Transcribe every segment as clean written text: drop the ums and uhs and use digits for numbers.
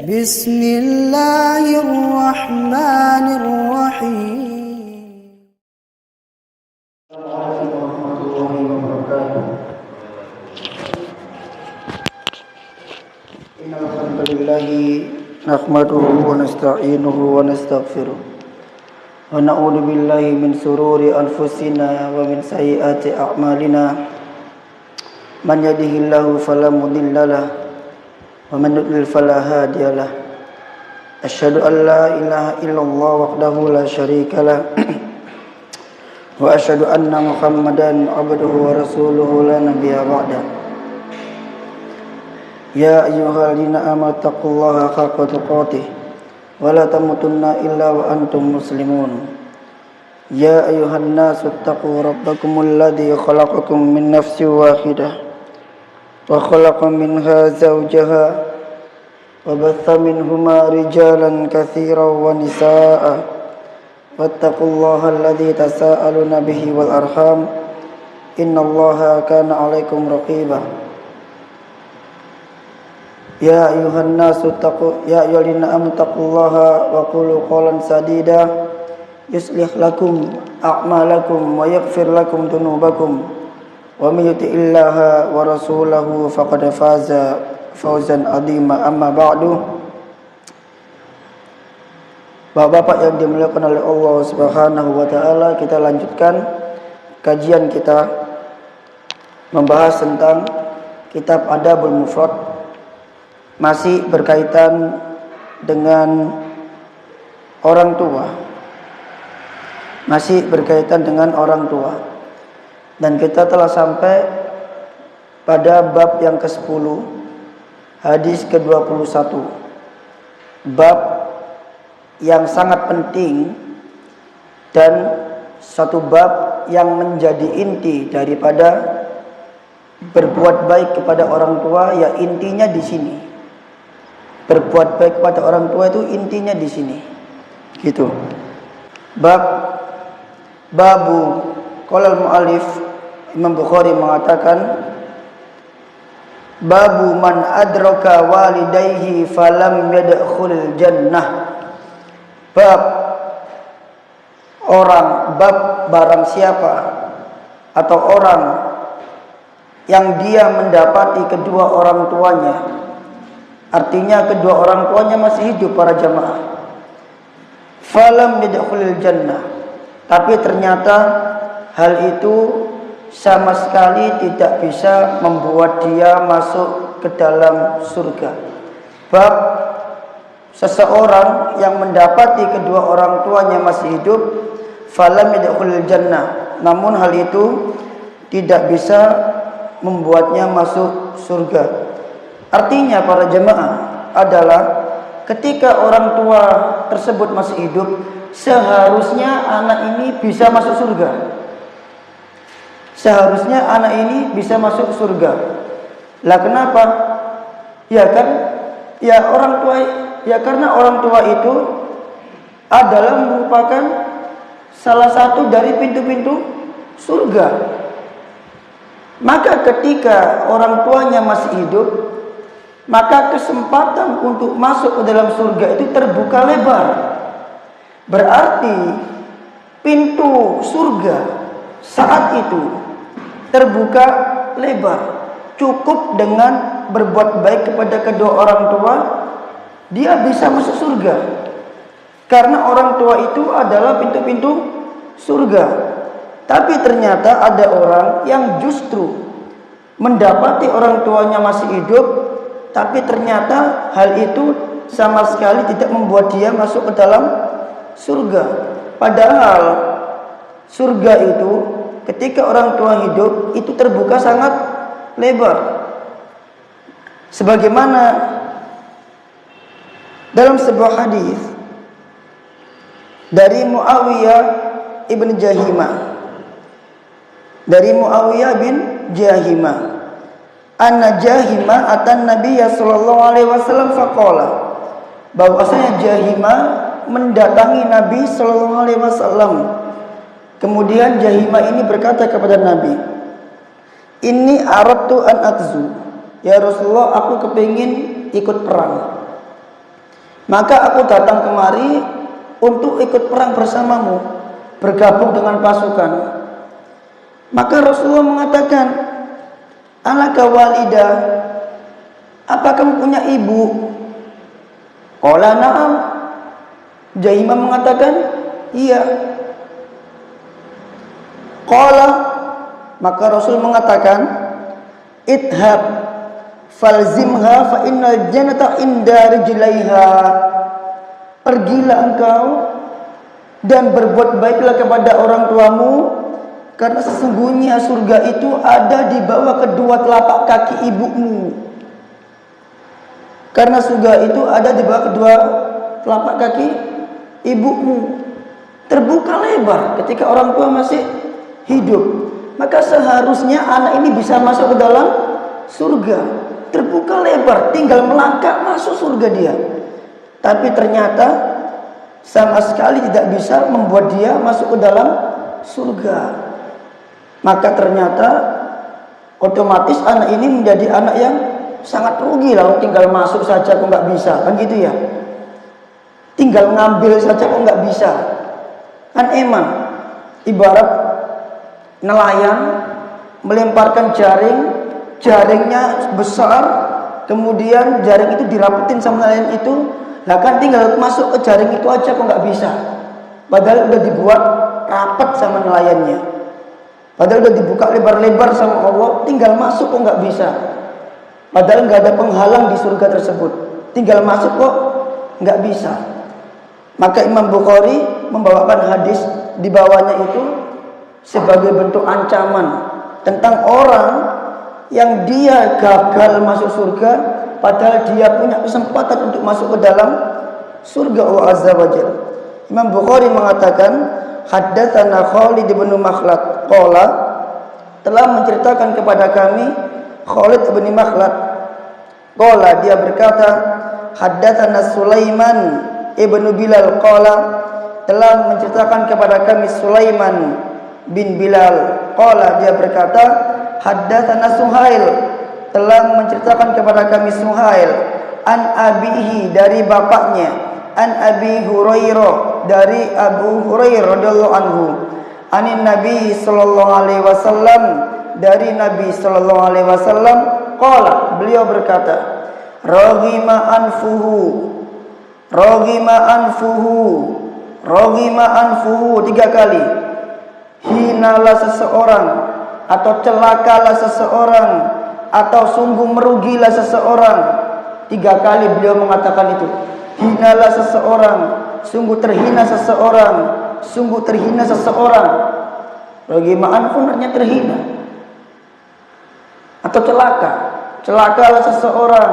بسم الله الرحمن الرحيم. Assalamualaikum warahmatullahi wabarakatuh. Innal hamdalillah nahmaduhu wa nasta'inuhu wa nastaghfiruh wa na'udzu billahi min sururi anfusina wa min sayyiati a'malina. Man yahdihillahu fala mudhillalah wa man yudlil fala hadiyalah. Asyhadu an la ilaha illallah wahdahu la syarikalah wa asyhadu anna Muhammadan abduhu wa rasuluhu la nabiyya ba'da. Ya ayyuhalladzina amanu taqullaha haqqa tuqatih wa la tamutunna illa wa antum muslimun. Ya ayyuhan nasu taqu rabbakumul ladzi khalaqakum min nafsin wahidah wa khalaqa minha zawjaha wa batha minhuma rijalan katsiran wa nisaa'a wattaqullaha alladzi tasaaluna bihi wal arham innallaha kana 'alaikum raqiba. Ya ayyuhan nasu taqu ya ayyuhalladzina amanu taqullaha wa qulu qawlan sadida yuslih lakum a'malakum wa yaghfir lakum dhunubakum wa may yuti'illaha wa rasulahu faqad faza fawzan 'azima. Amma ba'du. Bapak-bapak yang dimuliakan oleh Allah Subhanahu wa taala, kita lanjutkan kajian kita membahas tentang kitab Adabul Mufrad, masih berkaitan dengan orang tua. Masih berkaitan dengan orang tua. Dan kita telah sampai pada bab yang ke-10, hadis ke-21. Bab yang sangat penting dan satu bab yang menjadi inti daripada berbuat baik kepada orang tua, ya intinya di sini. Berbuat baik kepada orang tua itu intinya di sini. Gitu. Babu qala al-muallif Imam Bukhari mengatakan babu man adraka walidayhi falam yadkhulul jannah. Barang siapa atau orang yang dia mendapati kedua orang tuanya, artinya kedua orang tuanya masih hidup para jamaah, falam yadkhulul jannah, tapi ternyata hal itu sama sekali tidak bisa membuat dia masuk ke dalam surga. Bab seseorang yang mendapati kedua orang tuanya masih hidup, falam yadkhulul jannah, namun hal itu tidak bisa membuatnya masuk surga. Artinya para jemaah adalah ketika orang tua tersebut masih hidup, seharusnya anak ini bisa masuk surga. Seharusnya anak ini bisa masuk surga. Lah kenapa? Ya kan? Ya orang tua, ya karena orang tua itu adalah merupakan salah satu dari pintu-pintu surga. Maka ketika orang tuanya masih hidup, maka kesempatan untuk masuk ke dalam surga itu terbuka lebar. Berarti pintu surga saat itu terbuka lebar. Cukup dengan berbuat baik kepada kedua orang tua, dia bisa masuk surga. Karena orang tua itu adalah pintu-pintu surga. Tapi ternyata ada orang yang justru mendapati orang tuanya masih hidup, tapi ternyata hal itu sama sekali tidak membuat dia masuk ke dalam surga. Padahal surga itu ketika orang tua hidup itu terbuka sangat lebar. Sebagaimana dalam sebuah hadis dari Muawiyah ibn Jahimah, dari Muawiyah bin Jahimah, anna Jahimah atan Nabiyya sallallahu alaihi wasallam faqala, bahwasanya Jahimah mendatangi Nabi sallallahu alaihi wasallam. Kemudian Jahimah ini berkata kepada Nabi, Inni aradtu an aghzu. Ya Rasulullah, aku kepingin ikut perang. Maka aku datang kemari untuk ikut perang bersamamu, bergabung dengan pasukan. Maka Rasulullah mengatakan, alaka walidah, apa kamu punya ibu? Qala na'am. Jaimah mengatakan, iya. Qala, maka Rasul mengatakan, idhab falzimha fa innal jannata inda rijlaiha. Pergilah engkau dan berbuat baiklah kepada orang tuamu, karena sesungguhnya surga itu ada di bawah kedua telapak kaki ibumu. Karena surga itu ada di bawah kedua telapak kaki ibumu. Terbuka lebar ketika orang tua masih hidup. Maka seharusnya anak ini bisa masuk ke dalam surga. Terbuka lebar, tinggal melangkah masuk surga dia. Tapi ternyata sama sekali tidak bisa membuat dia masuk ke dalam surga. Maka ternyata otomatis anak ini menjadi anak yang sangat rugi lah. Tinggal masuk saja kok nggak bisa, kan gitu ya. Tinggal ngambil saja kok nggak bisa. Kan emang ibarat nelayan melemparkan jaring, jaringnya besar, kemudian jaring itu dirapetin sama nelayan itu. Nah kan tinggal masuk ke jaring itu aja kok nggak bisa. Padahal udah dibuat rapat sama nelayannya. Padahal udah dibuka lebar-lebar sama Allah, tinggal masuk kok nggak bisa. Padahal nggak ada penghalang di surga tersebut, tinggal masuk kok nggak bisa. Maka Imam Bukhari membawakan hadis di bawahnya itu sebagai bentuk ancaman tentang orang yang dia gagal masuk surga, padahal dia punya kesempatan untuk masuk ke dalam surga Allah Azza wa Jalla. Imam Bukhari mengatakan, haddatsana Khalid bin Makhlad qala, telah menceritakan kepada kami Khalid bin Makhlad qala, dia berkata, haddatsana Sulaiman ibnu Bilal qala, telah menceritakan kepada kami Sulaiman bin Bilal qala, dia berkata, haddatsana Suhail, telah menceritakan kepada kami Suhail an abihi, dari bapaknya, an Abi Hurairah, dari Abu Hurairah radhiyallahu anhu, anin Nabi sallallahu alaihi wasallam, dari Nabi sallallahu alaihi wasallam qala, beliau berkata, raghima anfuhu, raghima anfuhu, raghima anfuhu, 3 kali. Hinalah seseorang, atau celakalah seseorang, atau sungguh merugilah seseorang. 3 kali beliau mengatakan itu. Hinalah seseorang, sungguh terhina seseorang, sungguh terhina seseorang. Raghima anfuhu artinya terhina atau celaka. Celakalah seseorang,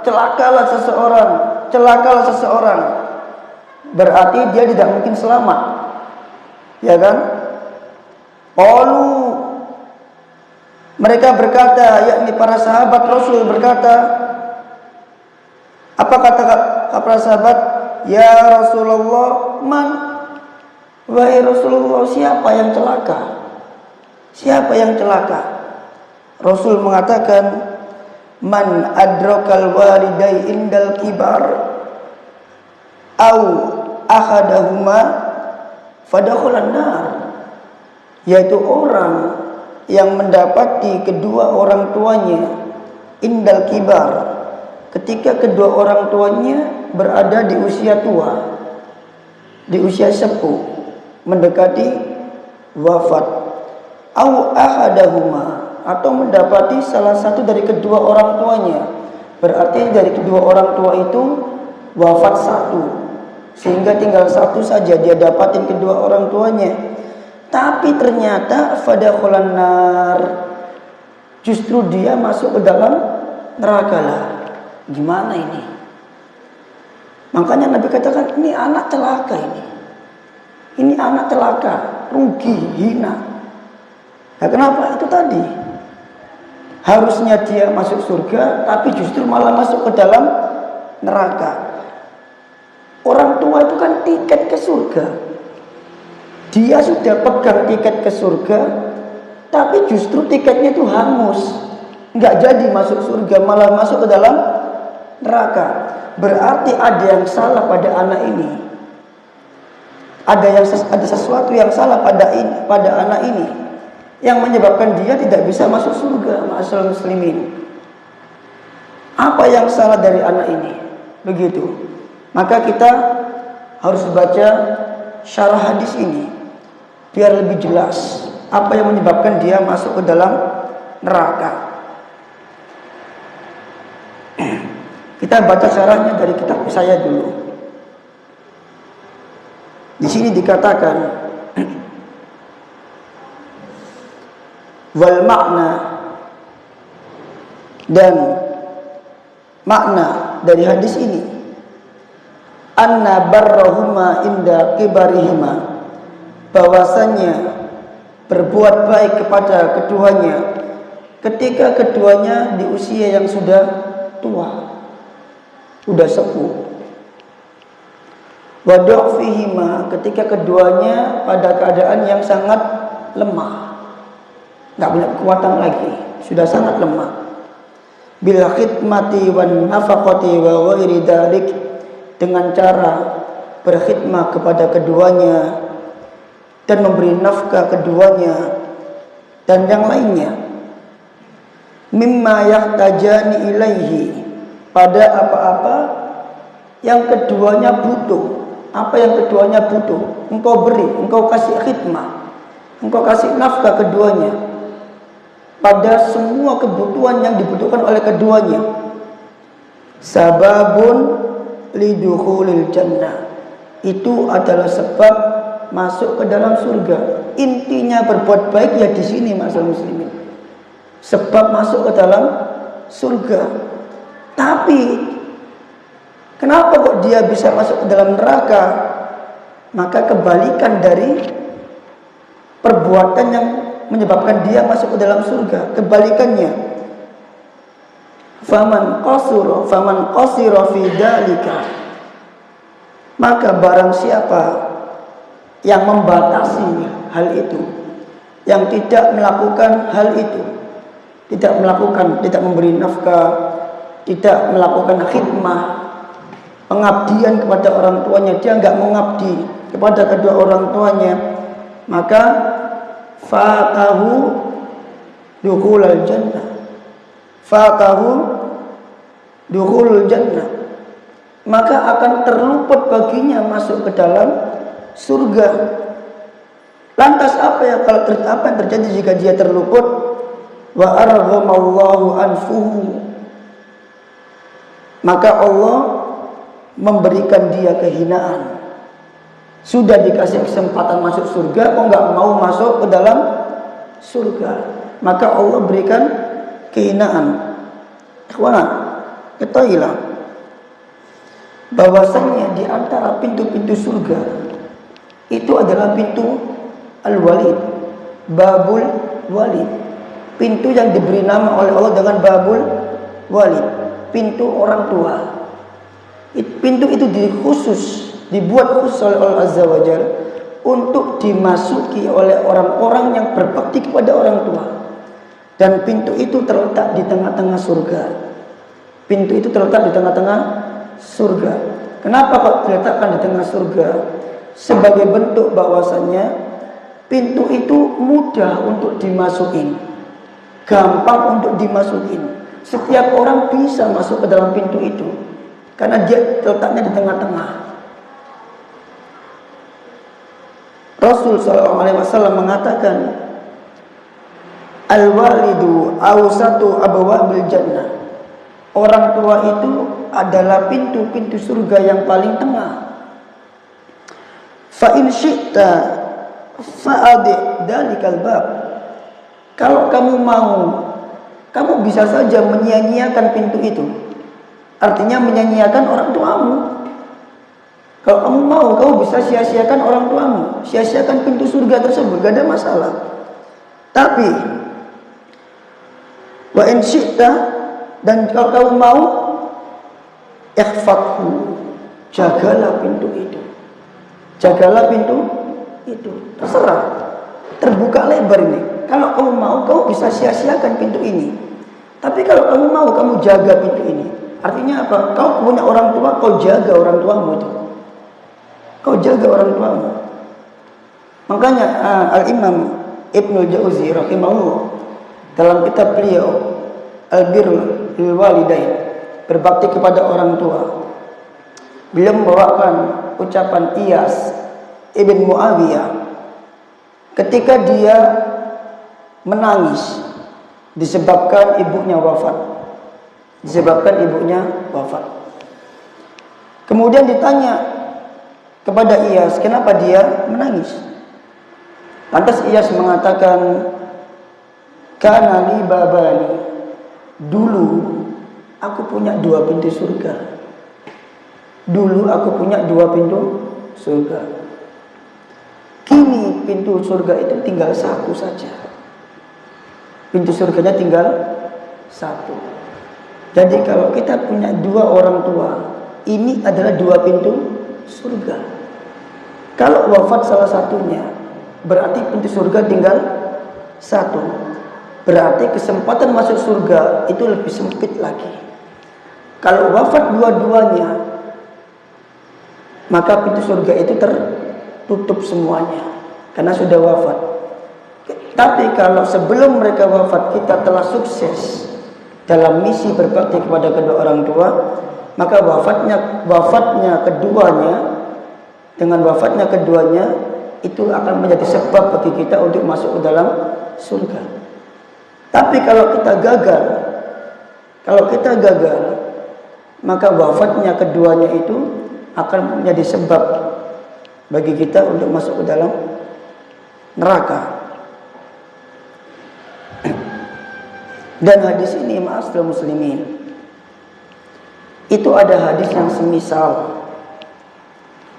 celakalah seseorang, celakalah seseorang. Berarti dia tidak mungkin selamat, ya kan? Qalu, mereka berkata, yakni para sahabat Rasul berkata, apa kata para sahabat? Ya Rasulullah, man? Wahai Rasulullah, siapa yang celaka? Siapa yang celaka? Rasul mengatakan, man adrakal walidai indal kibar au ahadahuma fadakhalan nar, yaitu orang yang mendapati kedua orang tuanya indal kibar, ketika kedua orang tuanya berada di usia tua, di usia sepuh, mendekati wafat, au ahadahuma, atau mendapati salah satu dari kedua orang tuanya, berarti dari kedua orang tua itu wafat satu, sehingga tinggal satu saja dia dapatin kedua orang tuanya. Tapi ternyata fadakhalan nar, justru dia masuk ke dalam neraka lah. Gimana ini? Makanya Nabi katakan, ini anak celaka ini. Ini anak celaka, rugi, hina. Nah, kenapa? Itu tadi. Harusnya dia masuk surga, tapi justru malah masuk ke dalam neraka. Orang tua itu kan tiket ke surga. Dia sudah pegang tiket ke surga, tapi justru tiketnya itu hangus, nggak jadi masuk surga, malah masuk ke dalam neraka. Berarti ada yang salah pada anak ini. Ada sesuatu yang salah pada anak ini yang menyebabkan dia tidak bisa masuk surga. Ma'asyiral muslimin, apa yang salah dari anak ini? Begitu. Maka kita harus baca syarah hadis ini biar lebih jelas apa yang menyebabkan dia masuk ke dalam neraka. Kita baca syarahnya dari kitab saya dulu. Di sini dikatakan wal makna, dan makna dari hadis ini anna barrahuma inda kibarihima, bahwasanya berbuat baik kepada keduanya ketika keduanya di usia yang sudah tua, sudah sepuh. Wa du'fihima, ketika keduanya pada keadaan yang sangat lemah, nggak punya kekuatan lagi, sudah sangat lemah. Bil khidmati wan nafaqati wa ghairi dzalik, dengan cara berkhidmat kepada keduanya dan memberi nafkah keduanya dan yang lainnya. Mimma yahtajani ilaihi, pada apa-apa yang keduanya butuh. Apa yang keduanya butuh, engkau beri, engkau kasih khidmah, engkau kasih nafkah keduanya pada semua kebutuhan yang dibutuhkan oleh keduanya. Sababun lidukhulil jannah, itu adalah sebab masuk ke dalam surga. Intinya berbuat baik ya di sini, ma'asyiral muslimin, sebab masuk ke dalam surga. Tapi kenapa kok dia bisa masuk ke dalam neraka? Maka kebalikan dari perbuatan yang menyebabkan dia masuk ke dalam surga, kebalikannya. Faman qasira fi dzalika, maka barang siapa yang membatasi hal itu, yang tidak melakukan hal itu, tidak memberi nafkah, tidak melakukan khidmah, pengabdian kepada orang tuanya, dia enggak mengabdi kepada kedua orang tuanya, maka fatahu dukhulul jannah, maka akan terluput baginya masuk ke dalam surga. Lantas apa yang terjadi jika dia terluput? Wa arghamallahu anfuhu, maka Allah memberikan dia kehinaan. Sudah dikasih kesempatan masuk surga, kok nggak mau masuk ke dalam surga, maka Allah berikan kehinaan. Ikhwan, ketahuilah bahwasanya di antara pintu-pintu surga itu adalah pintu Al-Walid, Babul Walid, pintu yang diberi nama oleh Allah dengan Babul Walid, pintu orang tua. Pintu itu dibuat khusus oleh Allah Azza wa Jalla untuk dimasuki oleh orang-orang yang berbakti kepada orang tua. Dan pintu itu terletak di tengah-tengah surga. Pintu itu terletak di tengah-tengah surga. Kenapa kok diletakkan di tengah surga? Sebagai bentuk bahwasannya pintu itu mudah untuk dimasukin, gampang untuk dimasukin. Setiap orang bisa masuk ke dalam pintu itu karena dia letaknya di tengah-tengah. Rasul SAW mengatakan, al-walidu awsatu abwabil jannah, orang tua itu adalah pintu-pintu surga yang paling tengah. Fa in syi'ta fa'adi dalikal bab, kalau kamu mau, kamu bisa saja menyia-nyiakan pintu itu. Artinya menyia-nyiakan orang tuamu. Kalau kamu mau, kamu bisa sia-siakan orang tuamu, sia-siakan pintu surga tersebut, gak ada masalah. Tapi wa in syi'ta, dan kalau kamu mau, ikhfadhu, jagalah pintu itu. Jagalah pintu itu. Terserah. Terbuka lebar ini. kalau kamu mau, kamu bisa sia-siakan pintu ini. Tapi kalau kamu mau, kamu jaga pintu ini. Artinya apa? Kau punya orang tua, kau jaga orang tuamu itu. Kau jaga orang tuamu. Makanya Al-Imam Ibnul Jauzi rahimahullah dalam kitab beliau Al-Birrul lil Walidain, berbakti kepada orang tua, beliau membawakan ucapan Iyas ibn Muawiyah ketika dia menangis disebabkan ibunya wafat. Kemudian ditanya kepada Iyas, kenapa dia menangis? Lantas Iyas mengatakan, kana li babani, dulu aku punya 2 pintu surga. Dulu aku punya 2 pintu surga. Kini pintu surga itu tinggal 1 saja. Pintu surganya tinggal 1. Jadi kalau kita punya 2 orang tua, ini adalah 2 pintu surga. Kalau wafat salah satunya, berarti pintu surga tinggal 1. Berarti kesempatan masuk surga itu lebih sempit lagi. Kalau wafat dua-duanya, maka pintu surga itu tertutup semuanya karena sudah wafat. Tapi kalau sebelum mereka wafat kita telah sukses dalam misi berbakti kepada kedua orang tua, maka wafatnya keduanya itu akan menjadi sebab bagi kita untuk masuk ke dalam surga. Tapi kalau kita gagal, maka wafatnya keduanya itu akan menjadi sebab bagi kita untuk masuk ke dalam neraka. Dan hadis ini, ma'asyiral muslimin, itu ada hadis yang semisal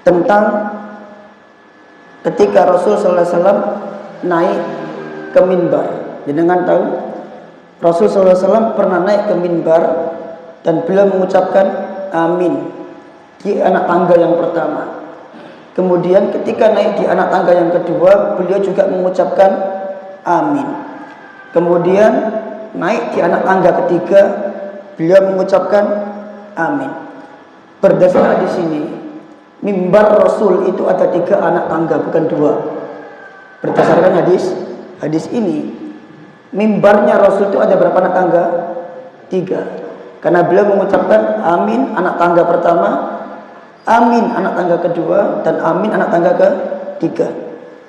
tentang ketika Rasul sallallahu alaihi wasallam naik ke mimbar. Jenengan tahu Rasul sallallahu alaihi wasallam pernah naik ke mimbar dan beliau mengucapkan amin di anak tangga yang pertama. Kemudian ketika naik di anak tangga yang kedua, beliau juga mengucapkan amin. Kemudian naik di anak tangga ketiga, beliau mengucapkan amin. Berdasarkan hadis ini, mimbar Rasul itu ada 3 anak tangga, bukan 2. Berdasarkan hadis ini, mimbarnya Rasul itu ada berapa anak tangga? 3. Karena beliau mengucapkan amin anak tangga pertama, amin anak tangga kedua, dan amin anak tangga ketiga.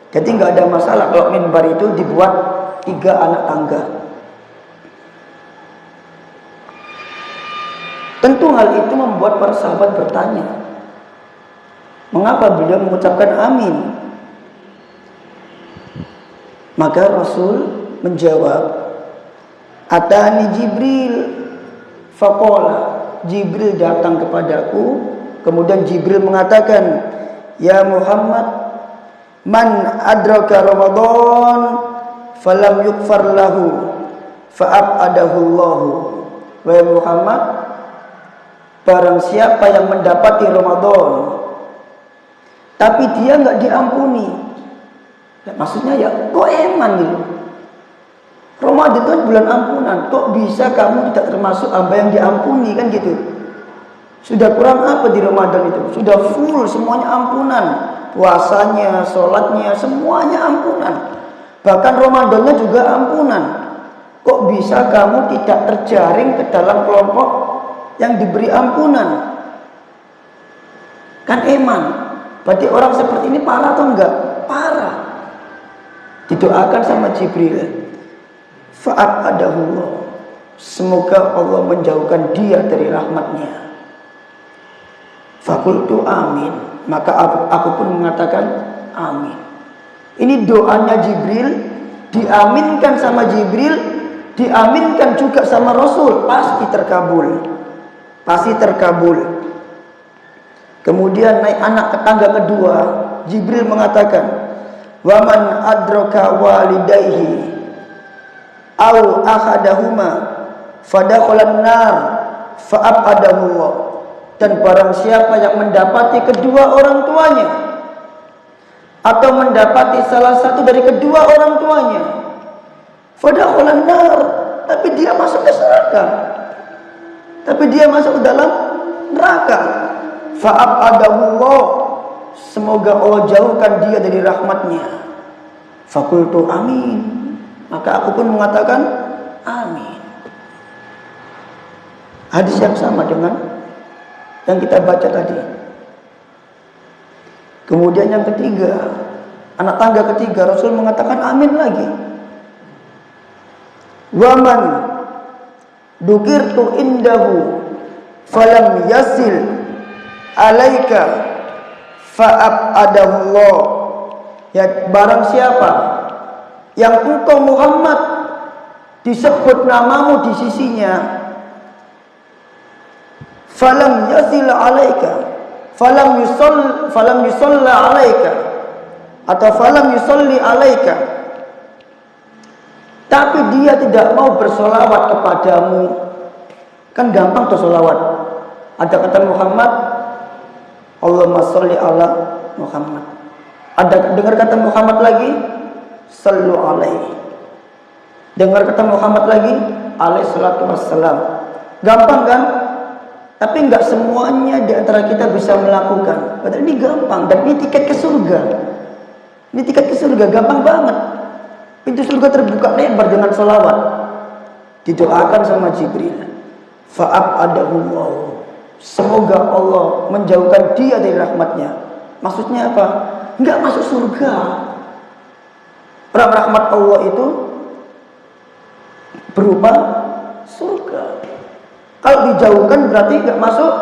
Jadi nggak ada masalah kalau mimbar itu dibuat 3 anak tangga. Tentu hal itu membuat para sahabat bertanya, mengapa beliau mengucapkan amin? Maka Rasul menjawab, atani Jibril faqala, Jibril datang kepadaku, kemudian Jibril mengatakan, ya Muhammad, man adraka Ramadan falam yukfar lahu fa'abadahu Allahu. Wahai Muhammad, barang siapa yang mendapati Ramadan tapi dia nggak diampuni, ya, maksudnya ya kok eman gitu. Ramadan itu bulan ampunan, kok bisa kamu tidak termasuk hamba yang diampuni, kan gitu. Sudah kurang apa di Ramadan itu? Sudah full semuanya ampunan, puasanya, sholatnya, semuanya ampunan. Bahkan Ramadannya juga ampunan. Kok bisa kamu tidak terjaring ke dalam kelompok yang diberi ampunan? Kan eman. Berarti orang seperti ini parah atau enggak? Parah. Didoakan sama Jibril, fa'abadahullah, semoga Allah menjauhkan dia dari rahmatnya. Fakultu amin, maka aku pun mengatakan amin. Ini doanya Jibril, diaminkan sama Jibril, diaminkan juga sama Rasul, pasti terkabul. Pasti terkabul. Kemudian naik anak ke tangga kedua, Jibril mengatakan, waman adraka walidayhi au akhadahuma fadakhalan nar fa'abadahullah. Dan barang siapa yang mendapati kedua orang tuanya atau mendapati salah satu dari kedua orang tuanya, Fadakhalan nar, tapi dia masuk ke neraka. Tapi dia masuk ke dalam neraka. Fa'abadahullah, semoga Allah jauhkan dia dari rahmatnya. Fakultu amin, maka aku pun mengatakan amin. Hadis yang sama dengan yang kita baca tadi. Kemudian yang ketiga, anak tangga ketiga, Rasul mengatakan amin lagi. Waman dukirtu indahu falam yasil alaika fa'abadahullah. Ya, barang siapa yang engkau Muhammad disebut namamu di sisinya, falam yasil alaika, falam yusalla alaika, atau falam yusalli alaika, tapi dia tidak mau bersolawat kepadamu. Kan gampang tuh solawat. Ada kata Muhammad, Allahumma sholli ala Muhammad. Ada dengar kata Muhammad lagi, sallu alaihi. Dengar kata Muhammad lagi, alaihi salatu wassalam. Gampang kan? Tapi enggak semuanya di antara kita bisa melakukan. Padahal ini gampang dan ini tiket ke surga. Ini tiket ke surga, gampang banget. Pintu surga terbuka lebar dengan sholawat. Didoakan sama Jibril. Fa'abadahullah, semoga Allah menjauhkan dia dari rahmatnya. Maksudnya apa? Enggak masuk surga. Rahmat Allah itu berupa surga. Kalau dijauhkan berarti enggak masuk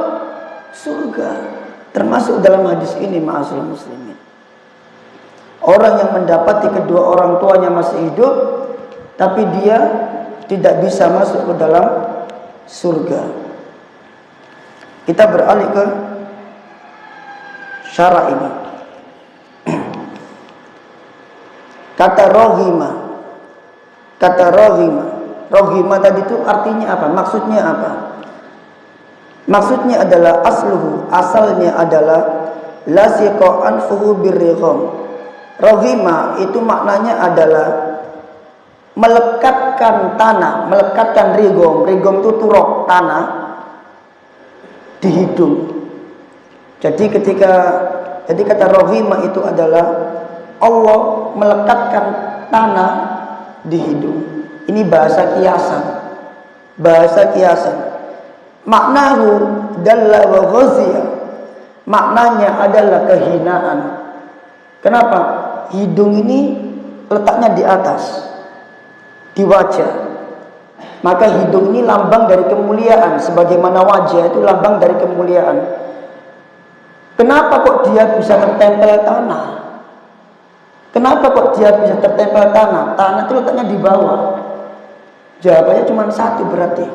surga. Termasuk dalam hadis ini, ma'asyiral muslimin, orang yang mendapati kedua orang tuanya masih hidup, tapi dia tidak bisa masuk ke dalam surga. Kita beralih ke syara ini. Kata rohima. Kata rohima. Rohima tadi itu artinya apa? Maksudnya apa? Maksudnya adalah asluhu, asalnya adalah lasiqa anfuhu birrigham. Rohima itu maknanya adalah melekatkan tanah, melekatkan rigom. Rigom itu turok tanah di hidung. Jadi kata rohima itu adalah Allah melekatkan tanah di hidung. Ini bahasa kiasan. Bahasa kiasan. Maknahu dalla wa ghaziya. Maknanya adalah kehinaan. Kenapa? Hidung ini letaknya di atas, di wajah. Maka hidung ini lambang dari kemuliaan, sebagaimana wajah itu lambang dari kemuliaan. Kenapa kok dia bisa tertempel tanah? Kenapa kok dia bisa tertempel tanah? Tanah itu letaknya di bawah. Jawabannya cuma satu berarti.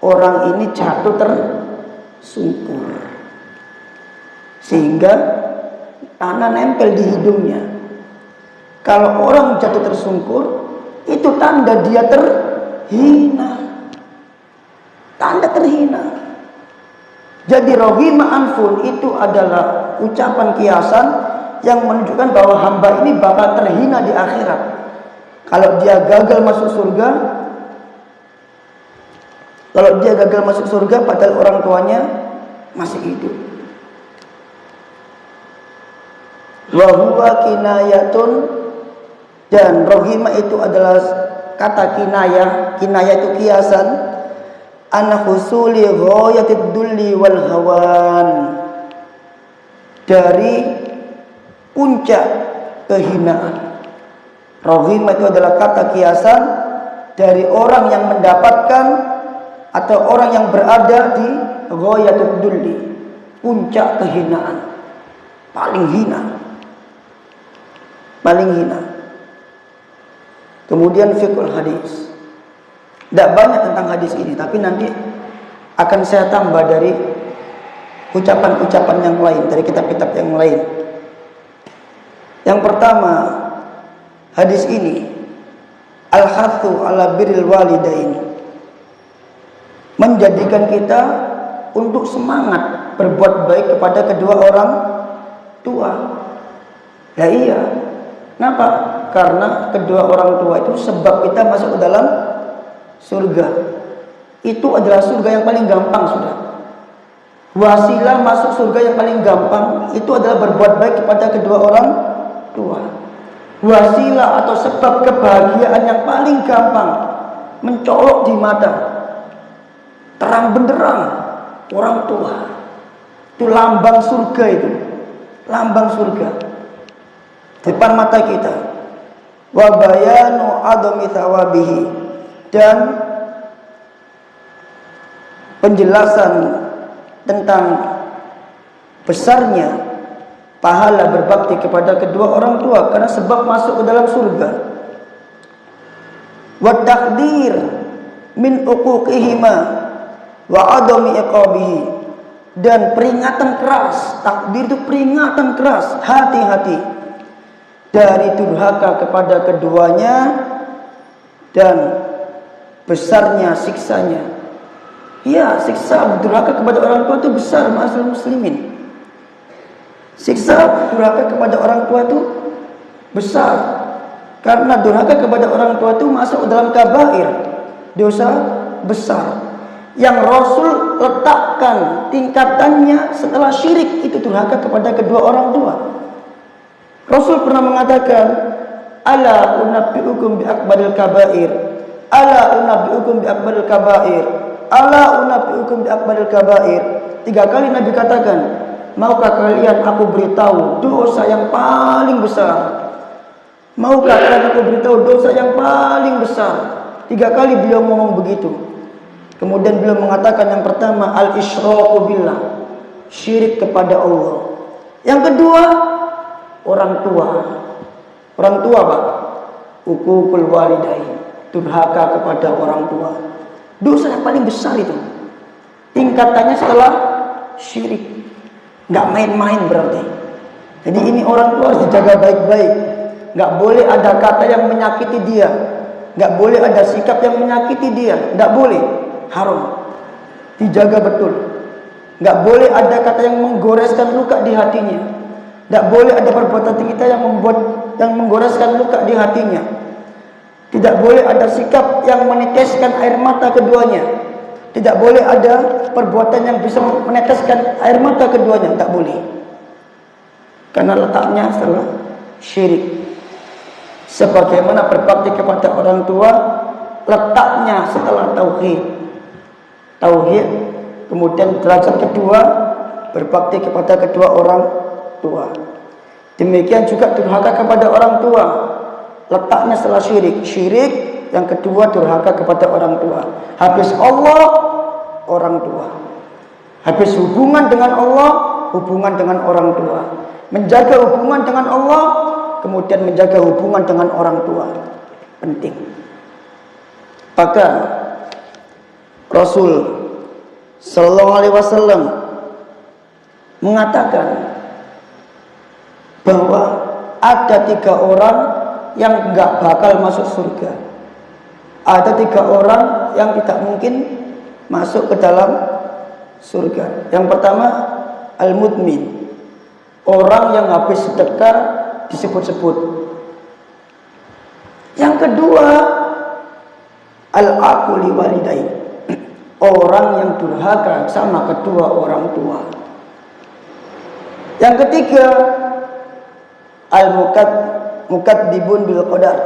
Orang ini jatuh tersungkur. Sehingga tanah nempel di hidungnya. Kalau orang jatuh tersungkur, itu tanda dia terhina. Tanda terhina. Jadi rohima anfun itu adalah ucapan kiasan yang menunjukkan bahwa hamba ini bakal terhina di akhirat. Kalau dia gagal masuk surga, padahal orang tuanya masih hidup. Wa huwa kinayatun, dan rohima itu adalah kata kinayah. Kinayah itu kiasan an husuli ghayatid dulli wal hawan, dari puncak kehinaan. Rohima itu adalah kata kiasan dari orang yang mendapatkan atau orang yang berada di ghayatud dulli, puncak kehinaan, paling hina. Paling hina. Kemudian fiqhul hadis. Tidak banyak tentang hadis ini, tapi nanti akan saya tambah dari ucapan-ucapan yang lain, dari kitab-kitab yang lain. Yang pertama, hadis ini al-hathu ala birril walidain, menjadikan kita untuk semangat berbuat baik kepada kedua orang tua. Ya iya. Kenapa? Karena kedua orang tua itu sebab kita masuk ke dalam surga. Itu adalah surga yang paling gampang sudah. Wasilah masuk surga yang paling gampang itu adalah berbuat baik kepada kedua orang tua. Wasilah atau sebab kebahagiaan yang paling gampang mencolok di mata, terang benderang, orang tua. Itu lambang surga itu. Lambang surga. Depan mata kita. Wa bayanu adami thawabihi, dan penjelasan tentang besarnya pahala berbakti kepada kedua orang tua karena sebab masuk ke dalam surga. Wa taqdir min uquqihima wa adami iqabihi, dan peringatan keras. Takdir itu peringatan keras, hati-hati dari durhaka kepada keduanya dan besarnya siksanya. Ya, siksa durhaka kepada orang tua itu besar, ma'asyiral muslimin. Siksa durhaka kepada orang tua itu besar. Karena durhaka kepada orang tua itu masuk dalam kabair, dosa besar. Yang Rasul letakkan tingkatannya setelah syirik itu durhaka kepada kedua orang tua. Rasul pernah mengatakan, "Ala unabbiukum bi akbaril kabair. Ala unabbiukum bi akbaril kabair. Ala unabbiukum bi akbaril kabair." 3 kali Nabi katakan, "Maukah kalian aku beritahu dosa yang paling besar? Maukah kalian aku beritahu dosa yang paling besar?" 3 kali beliau ngomong begitu. Kemudian beliau mengatakan yang pertama, al-isyraku billah, syirik kepada Allah. Yang kedua, orang tua. Orang tua, Pak, uququl walidain, durhaka kepada orang tua. Dosa yang paling besar itu. Tingkatannya setelah syirik. Nggak main-main berarti. Jadi ini orang tua harus dijaga baik-baik. Nggak boleh ada kata yang menyakiti dia. Nggak boleh ada sikap yang menyakiti dia. Nggak boleh. Haram. Dijaga betul. Nggak boleh ada kata yang menggoreskan luka di hatinya. Nggak boleh ada perbuatan kita yang menggoreskan luka di hatinya. Tidak boleh ada sikap yang meneteskan air mata keduanya. Tidak boleh ada perbuatan yang bisa meneteskan air mata keduanya. Tak boleh. Karena letaknya setelah syirik. Sebagaimana berbakti kepada orang tua, letaknya setelah tauhid. Tauhid, kemudian derajat kedua, berbakti kepada kedua orang tua. Demikian juga durhaka kepada orang tua. Letaknya setelah syirik. Syirik, yang kedua durhaka kepada orang tua. Habis Allah, orang tua. Habis hubungan dengan Allah, hubungan dengan orang tua. Menjaga hubungan dengan Allah, kemudian menjaga hubungan dengan orang tua. Penting. Bahkan Rasul Sallallahu Alaihi Wasallam mengatakan bahwa ada 3 orang yang enggak bakal masuk surga. Ada 3 orang yang tidak mungkin masuk ke dalam surga. Yang pertama, al-mudmin, orang yang habis sedekah disebut-sebut. Yang kedua, al-aquli walidain, orang yang durhaka sama kedua orang tua. Yang ketiga, al-mukadzibun bil qadar,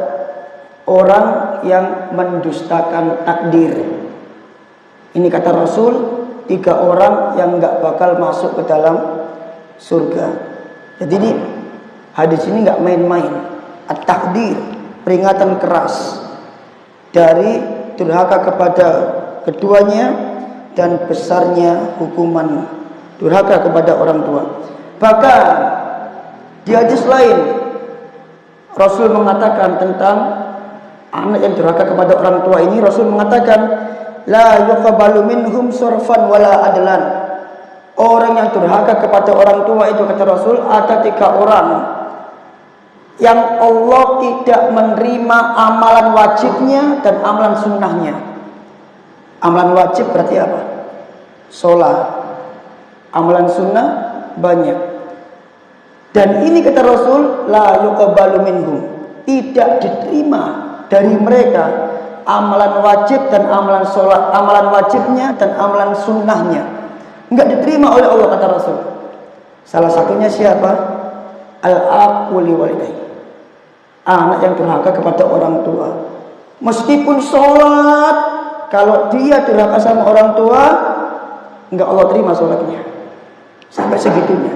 orang yang mendustakan takdir. Ini kata Rasul, 3 orang yang enggak bakal masuk ke dalam surga. Jadi ini hadis ini enggak main-main. At-takdir, peringatan keras dari durhaka kepada keduanya dan besarnya hukuman durhaka kepada orang tua. Bahkan di hadis lain Rasul mengatakan tentang anak yang durhaka kepada orang tua ini. Rasul mengatakan, la yuqbalu minhum surfan wala adlan. Orang yang durhaka kepada orang tua itu, kata Rasul, ada 3 orang yang Allah tidak menerima amalan wajibnya dan amalan sunnahnya. Amalan wajib berarti apa? Sholat. Amalan sunnah banyak. Dan ini kata Rasul, la yuqbalu minhum, tidak diterima dari mereka amalan wajib dan amalan sholat, amalan wajibnya dan amalan sunnahnya, enggak diterima oleh Allah kata Rasul. Salah satunya siapa? Al-aquli walidayhi, anak yang durhaka kepada orang tua. Meskipun sholat, kalau dia durhaka sama orang tua, enggak Allah terima sholatnya. Sampai segitunya,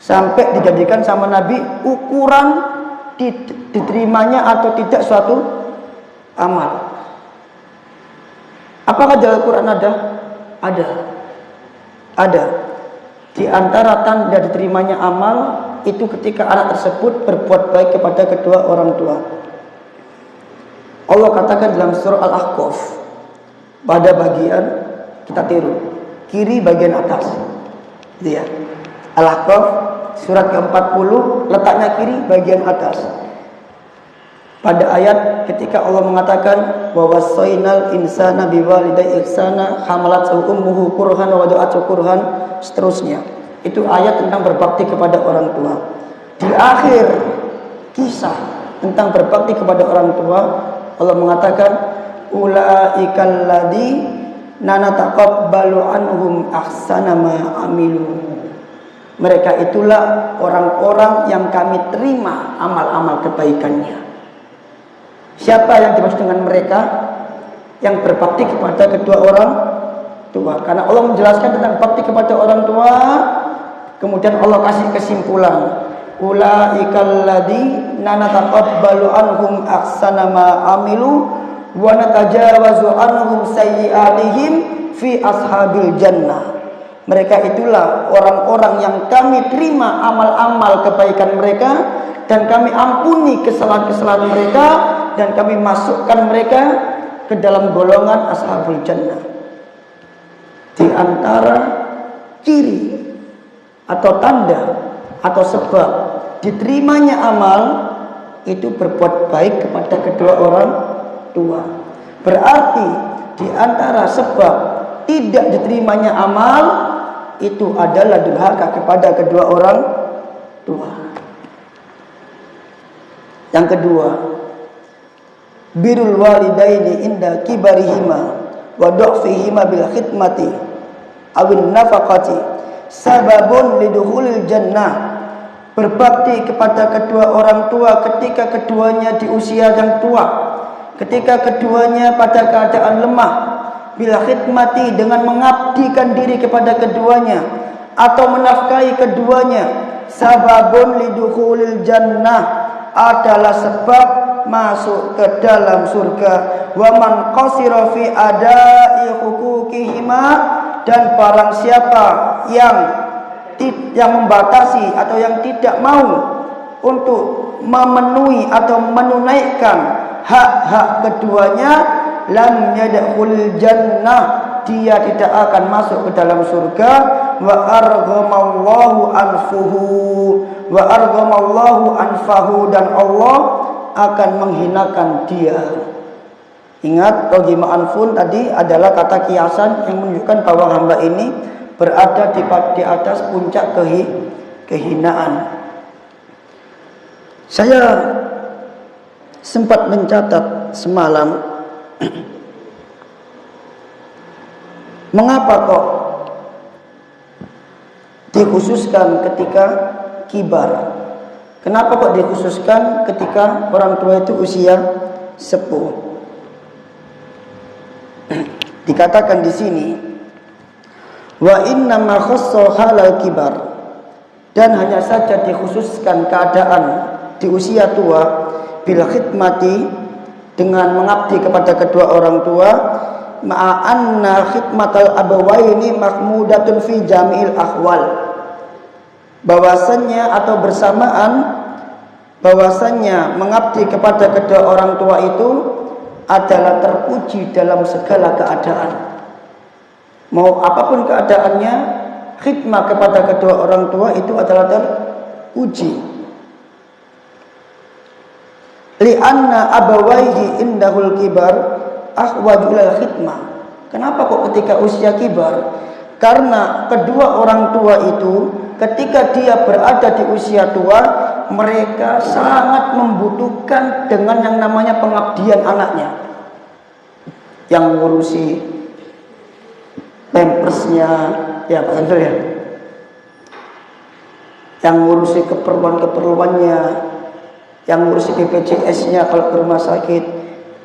sampai dijadikan sama Nabi ukuran diterimanya atau tidak suatu amal. Apakah di Al-Quran ada? Ada. Di antara tanda diterimanya amal itu ketika anak tersebut berbuat baik kepada kedua orang tua. Allah katakan dalam surah Al-Ahqaf, pada bagian kita tiru kiri bagian atas, gitu ya. Al-Ahqaf surat ke-40 letaknya kiri bagian atas. Pada ayat ketika Allah mengatakan wa wassaynal insana biwalidayhi ihsana hamalathu ummuhu kurhan wa wada'athu kurhan, seterusnya. Itu ayat tentang berbakti kepada orang tua. Di akhir kisah tentang berbakti kepada orang tua, Allah mengatakan ulaikal ladzina nataqabbalu anhum ahsana ma amilu. Mereka itulah orang-orang yang kami terima amal-amal kebaikannya. Siapa yang dimaksud dengan mereka? Yang berbakti kepada kedua orang tua. Karena Allah menjelaskan tentang bakti kepada orang tua, kemudian Allah kasih kesimpulan, ulaikal ladzina nataqabbalu anhum ahsana ma amilu wa natajawazu anhum sayyi'atihim fi ashabil jannah. Mereka itulah orang-orang yang kami terima amal-amal kebaikan mereka dan kami ampuni kesalahan-kesalahan mereka dan kami masukkan mereka ke dalam golongan ashabul jannah. Di antara ciri atau tanda atau sebab diterimanya amal itu berbuat baik kepada kedua orang tua. Berarti di antara sebab tidak diterimanya amal itu adalah durhaka kepada kedua orang tua. Yang kedua, birrul walidaini inda kibarihima wa du'fihima bil khidmati awin nafaqati sababun lidukhulil jannah. Berbakti kepada kedua orang tua ketika keduanya di usia yang tua, ketika keduanya pada keadaan lemah, bil khidmati dengan mengabdikan diri kepada keduanya atau menafkahi keduanya, sababun lidukhulil jannah, adalah sebab masuk ke dalam surga. Wa man qasira fi ada'i hukukihima, dan barang siapa yang membatasi atau yang tidak mau untuk memenuhi atau menunaikan hak-hak keduanya, lam yadkhulul jannah, dia tidak akan masuk ke dalam surga. Wa arghamallahu anfahu, dan Allah akan menghinakan dia. Ingat, rogima anfun tadi adalah kata kiasan yang menunjukkan bahwa hamba ini berada di atas puncak kehinaan. Saya sempat mencatat semalam mengapa kok dikhususkan ketika kibar? Kenapa kok dikhususkan ketika orang tua itu usia sepuh? Dikatakan di sini, wa inna ma khassa halal kibar, dan hanya saja dikhususkan keadaan di usia tua bil khidmati, dengan mengabdi kepada kedua orang tua, ma'anna khidmatal abawaini mahmudatun fi jami'il ahwal, bahwasannya atau bersamaan bahwasannya mengabdi kepada kedua orang tua itu adalah terpuji dalam segala keadaan. Mau apapun keadaannya, khidmah kepada kedua orang tua itu adalah terpuji. Li'anna abawaihi indahul kibar ahwaju ilal khidmah. Kenapa kok ketika usia kibar? Karena kedua orang tua itu ketika dia berada di usia tua, mereka sangat membutuhkan dengan yang namanya pengabdian anaknya, yang ngurusi pampersnya, ya Pak Andro ya, yang ngurusi keperluan-keperluannya, yang ngurusi BPJS-nya kalau ke rumah sakit.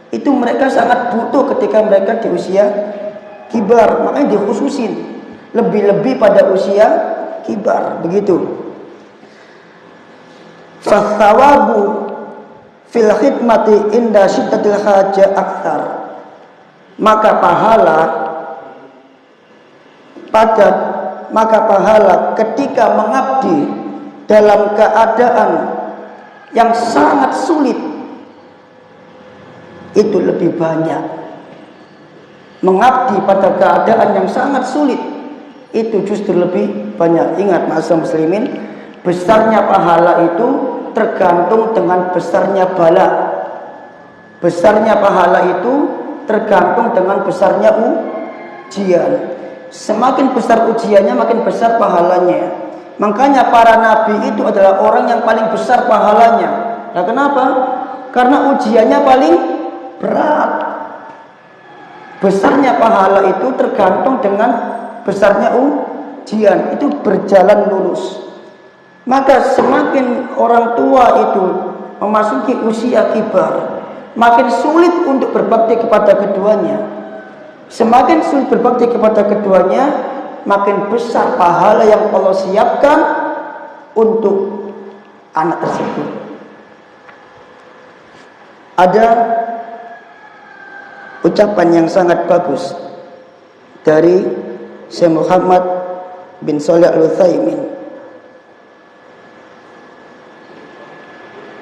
Itu mereka sangat butuh ketika mereka di usia kibar, makanya dikhususin lebih-lebih pada usia kibar, begitu. Fathawabu fil khidmati inda syiddatil haja akthar. Maka pahala ketika mengabdi dalam keadaan yang sangat sulit itu lebih banyak. Mengabdi pada keadaan yang sangat sulit itu justru lebih banyak. Ingat ma'asyiral muslimin, besarnya pahala itu tergantung dengan besarnya bala. Besarnya pahala itu tergantung dengan besarnya ujian. Semakin besar ujiannya, makin besar pahalanya. Makanya para nabi itu adalah orang yang paling besar pahalanya. Nah, kenapa? Karena ujiannya paling berat. Besarnya pahala itu tergantung dengan besarnya ujian, itu berjalan lurus. Maka semakin orang tua itu memasuki usia kibar, makin sulit untuk berbakti kepada keduanya. Semakin sulit berbakti kepada keduanya, makin besar pahala yang Allah siapkan untuk anak tersebut. Ada ucapan yang sangat bagus dari Syekh Muhammad bin Shalih Al-Utsaimin.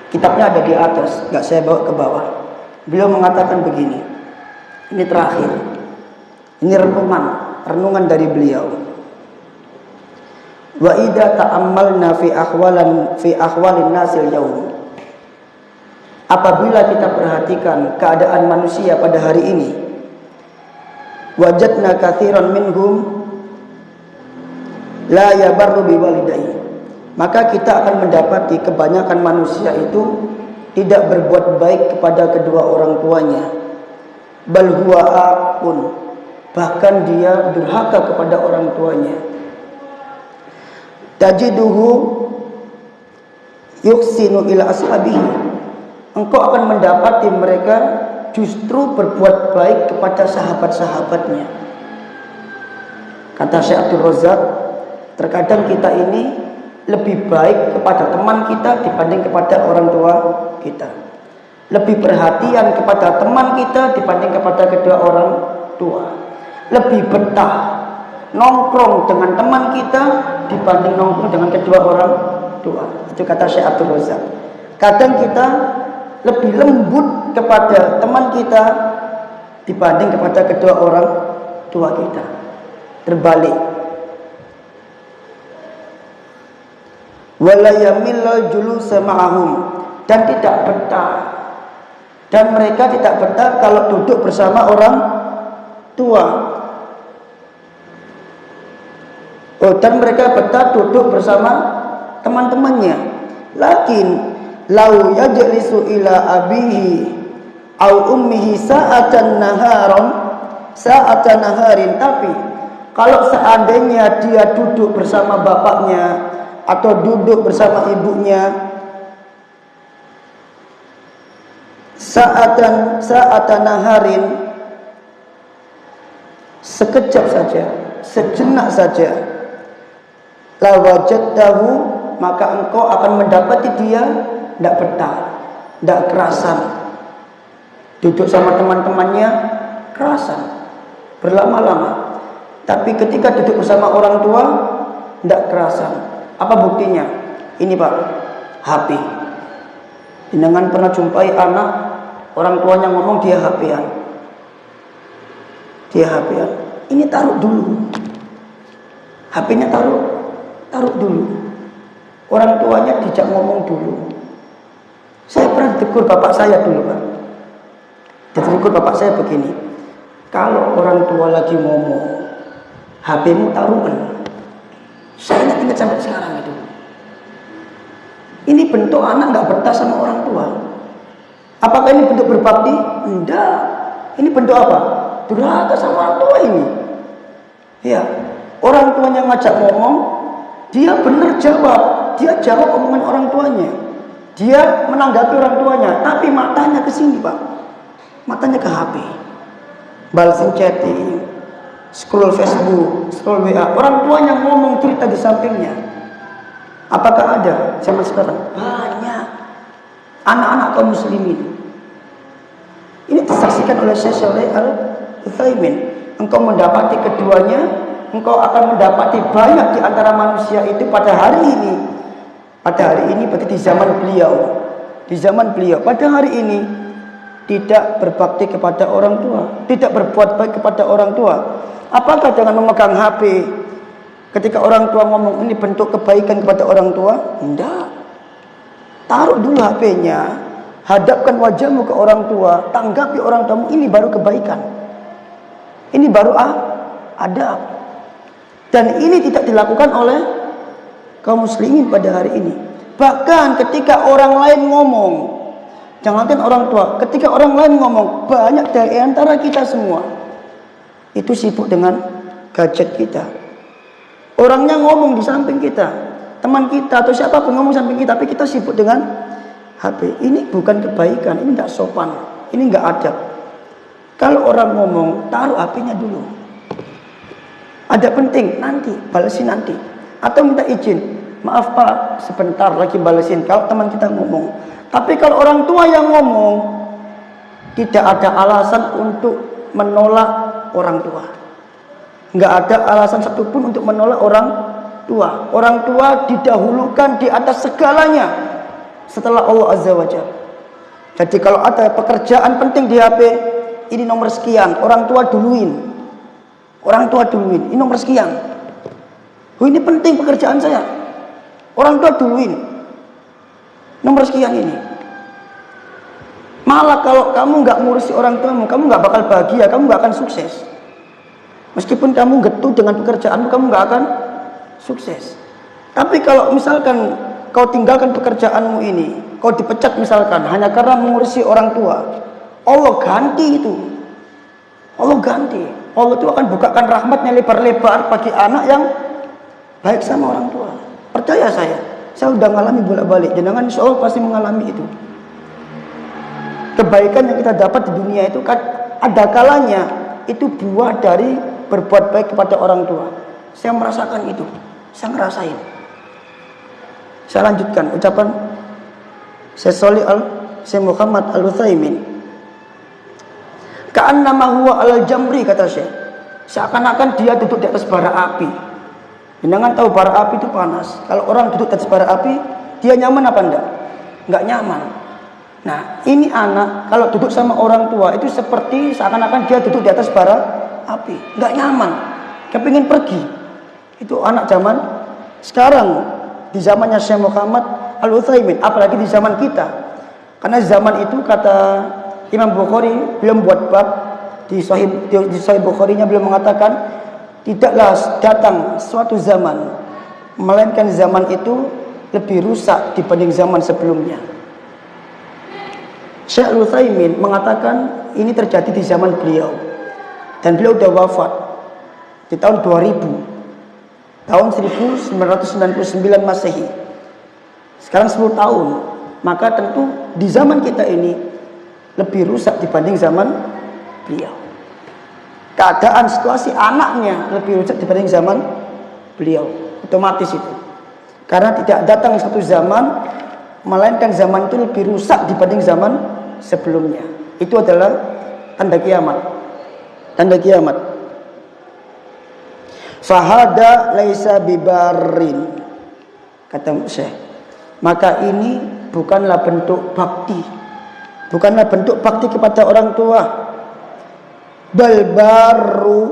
Kitabnya ada di atas, nggak saya bawa ke bawah. Beliau mengatakan begini, ini terakhir, ini renungan dari beliau. Wa idza ta'ammalna fi ahwalin nasil yaum. Apabila kita perhatikan keadaan manusia pada hari ini, wajadna katsiran minhum la yabarru biwalidayhi, maka kita akan mendapati kebanyakan manusia itu tidak berbuat baik kepada kedua orang tuanya. Bal huwa aqun, bahkan dia durhaka kepada orang tuanya. Tajiduhu yuksinu ila ashabihi, engkau akan mendapati mereka justru berbuat baik kepada sahabat-sahabatnya. Kata Syekh Abdul Razak, terkadang kita ini lebih baik kepada teman kita dibanding kepada orang tua kita. Lebih perhatian kepada teman kita dibanding kepada kedua orang tua. Lebih betah nongkrong dengan teman kita dibanding nongkrong dengan kedua orang tua. Itu kata Syekh Abdul Razak. Kadang kita lebih lembut kepada teman kita dibanding kepada kedua orang tua kita. Terbalik. Wala yamillal julusa ma'ahum, dan tidak betah, dan mereka tidak betah kalau duduk bersama orang tua. Dan mereka betah duduk bersama teman-temannya. Lakin lau yajlisu ila abihi au ummihi sa'atan naharin, tapi kalau seandainya dia duduk bersama bapaknya atau duduk bersama ibunya sa'atan naharin, sekejap saja, sejenak saja, la wajadtahu, maka engkau akan mendapati dia tidak betah, tidak kerasan. Duduk sama teman-temannya kerasan berlama-lama, tapi ketika duduk bersama orang tua tidak kerasan. Apa buktinya? Ini Pak, HP. Jangan pernah jumpai anak orang tuanya ngomong dia HP-an. Dia HP-an. Ini taruh dulu. HP-nya taruh dulu. Orang tuanya dijak ngomong dulu. Saya pernah ditegur bapak saya dulu Pak. Ditegur bapak saya begini, kalau orang tua lagi ngomong, HP-mu taruhan. Saya ingat sampai sekarang itu. Ini bentuk anak nggak betah sama orang tua. Apakah ini bentuk berbakti? Enggak. Ini bentuk apa? Durhaka sama orang tua ini. Ya, orang tuanya ngajak ngomong, dia benar jawab. Dia jawab omongan orang tuanya. Dia menanggapi orang tuanya, tapi matanya ke sini, Pak. Matanya ke HP. Balasin chatting, scroll Facebook, scroll WA. Orang tuanya ngomong cerita di sampingnya. Apakah ada zaman sekarang? Banyak. Anak-anak kaum muslimin. Ini disaksikan oleh Syekh Shalih Al-Utsaimin. Engkau mendapati keduanya, engkau akan mendapati banyak di antara manusia itu pada hari ini. Pada hari ini berarti di zaman beliau. Di zaman beliau pada hari ini tidak berbakti kepada orang tua, tidak berbuat baik kepada orang tua. Apakah dengan memegang HP ketika orang tua ngomong ini bentuk kebaikan kepada orang tua? Enggak. Taruh dulu HP-nya, hadapkan wajahmu ke orang tua, tanggapi orang tuamu, ini baru kebaikan. Ini baru adab. Dan ini tidak dilakukan oleh kaum muslimin pada hari ini. Bahkan ketika orang lain ngomong, jangankan orang tua, ketika orang lain ngomong, banyak dari antara kita semua itu sibuk dengan gadget kita. Orangnya ngomong di samping kita, teman kita atau siapapun ngomong samping kita, tapi kita sibuk dengan HP. Ini bukan kebaikan, ini tidak sopan, ini nggak adab. Kalau orang ngomong, taruh HP-nya dulu. Ada penting, nanti, balesin nanti. Atau minta izin, maaf Pak, sebentar lagi balesin. Kalau teman kita ngomong. Tapi kalau orang tua yang ngomong, tidak ada alasan untuk menolak orang tua. Nggak ada alasan satupun untuk menolak orang tua. Orang tua didahulukan di atas segalanya setelah Allah Azza wa Jalla. Jadi kalau ada pekerjaan penting di HP, ini nomor sekian, orang tua duluin. Orang tua duluin, ini nomor sekian. Oh, ini penting pekerjaan saya. Orang tua duluin. Nomor sekian ini. Malah kalau kamu nggak ngurusi orang tuamu, kamu nggak bakal bahagia, kamu nggak akan sukses. Meskipun kamu getut dengan pekerjaanmu, kamu nggak akan sukses. Tapi kalau misalkan kau tinggalkan pekerjaanmu ini, kau dipecat misalkan hanya karena mengurusi orang tua, Allah ganti itu. Allah ganti. Allah itu akan bukakan rahmatnya lebar-lebar bagi anak yang baik sama orang tua. Percaya saya sudah mengalami bolak-balik. Jangan insya Allah pasti mengalami itu. Kebaikan yang kita dapat di dunia itu kan ada kalanya itu buah dari berbuat baik kepada orang tua. Saya merasakan itu. Saya ngerasain. Saya lanjutkan ucapan Syekh Muhammad Al-Utsaimin. Ka'annama huwa al-jamri, kata Syekh. Seakan-akan dia duduk di atas bara api. Jangan tahu bara api itu panas. Kalau orang duduk di atas bara api, dia nyaman apa enggak? Enggak nyaman. Nah, ini anak kalau duduk sama orang tua itu seperti seakan-akan dia duduk di atas bara api. Enggak nyaman. Kepingin pergi. Itu anak zaman sekarang, di zamannya Syekh Muhammad Al-Utsaimin, apalagi di zaman kita. Karena zaman itu kata Imam Bukhari, beliau buat bab di Sahih Bukhari-nya beliau mengatakan, tidaklah datang suatu zaman melainkan zaman itu lebih rusak dibanding zaman sebelumnya. Syekh Al-Utsaimin mengatakan ini terjadi di zaman beliau, dan beliau sudah wafat di tahun 2000, tahun 1999 Masehi. Sekarang 10 tahun, maka tentu di zaman kita ini lebih rusak dibanding zaman beliau. Keadaan situasi anaknya lebih rusak dibanding zaman beliau. Otomatis itu. Karena tidak datang satu zaman, melainkan zaman itu lebih rusak dibanding zaman sebelumnya. Itu adalah tanda kiamat. Tanda kiamat. Fahada laisa bibarin, kata Syekh. Maka ini bukanlah bentuk bakti. Bukanlah bentuk bakti kepada orang tua. Bal baru,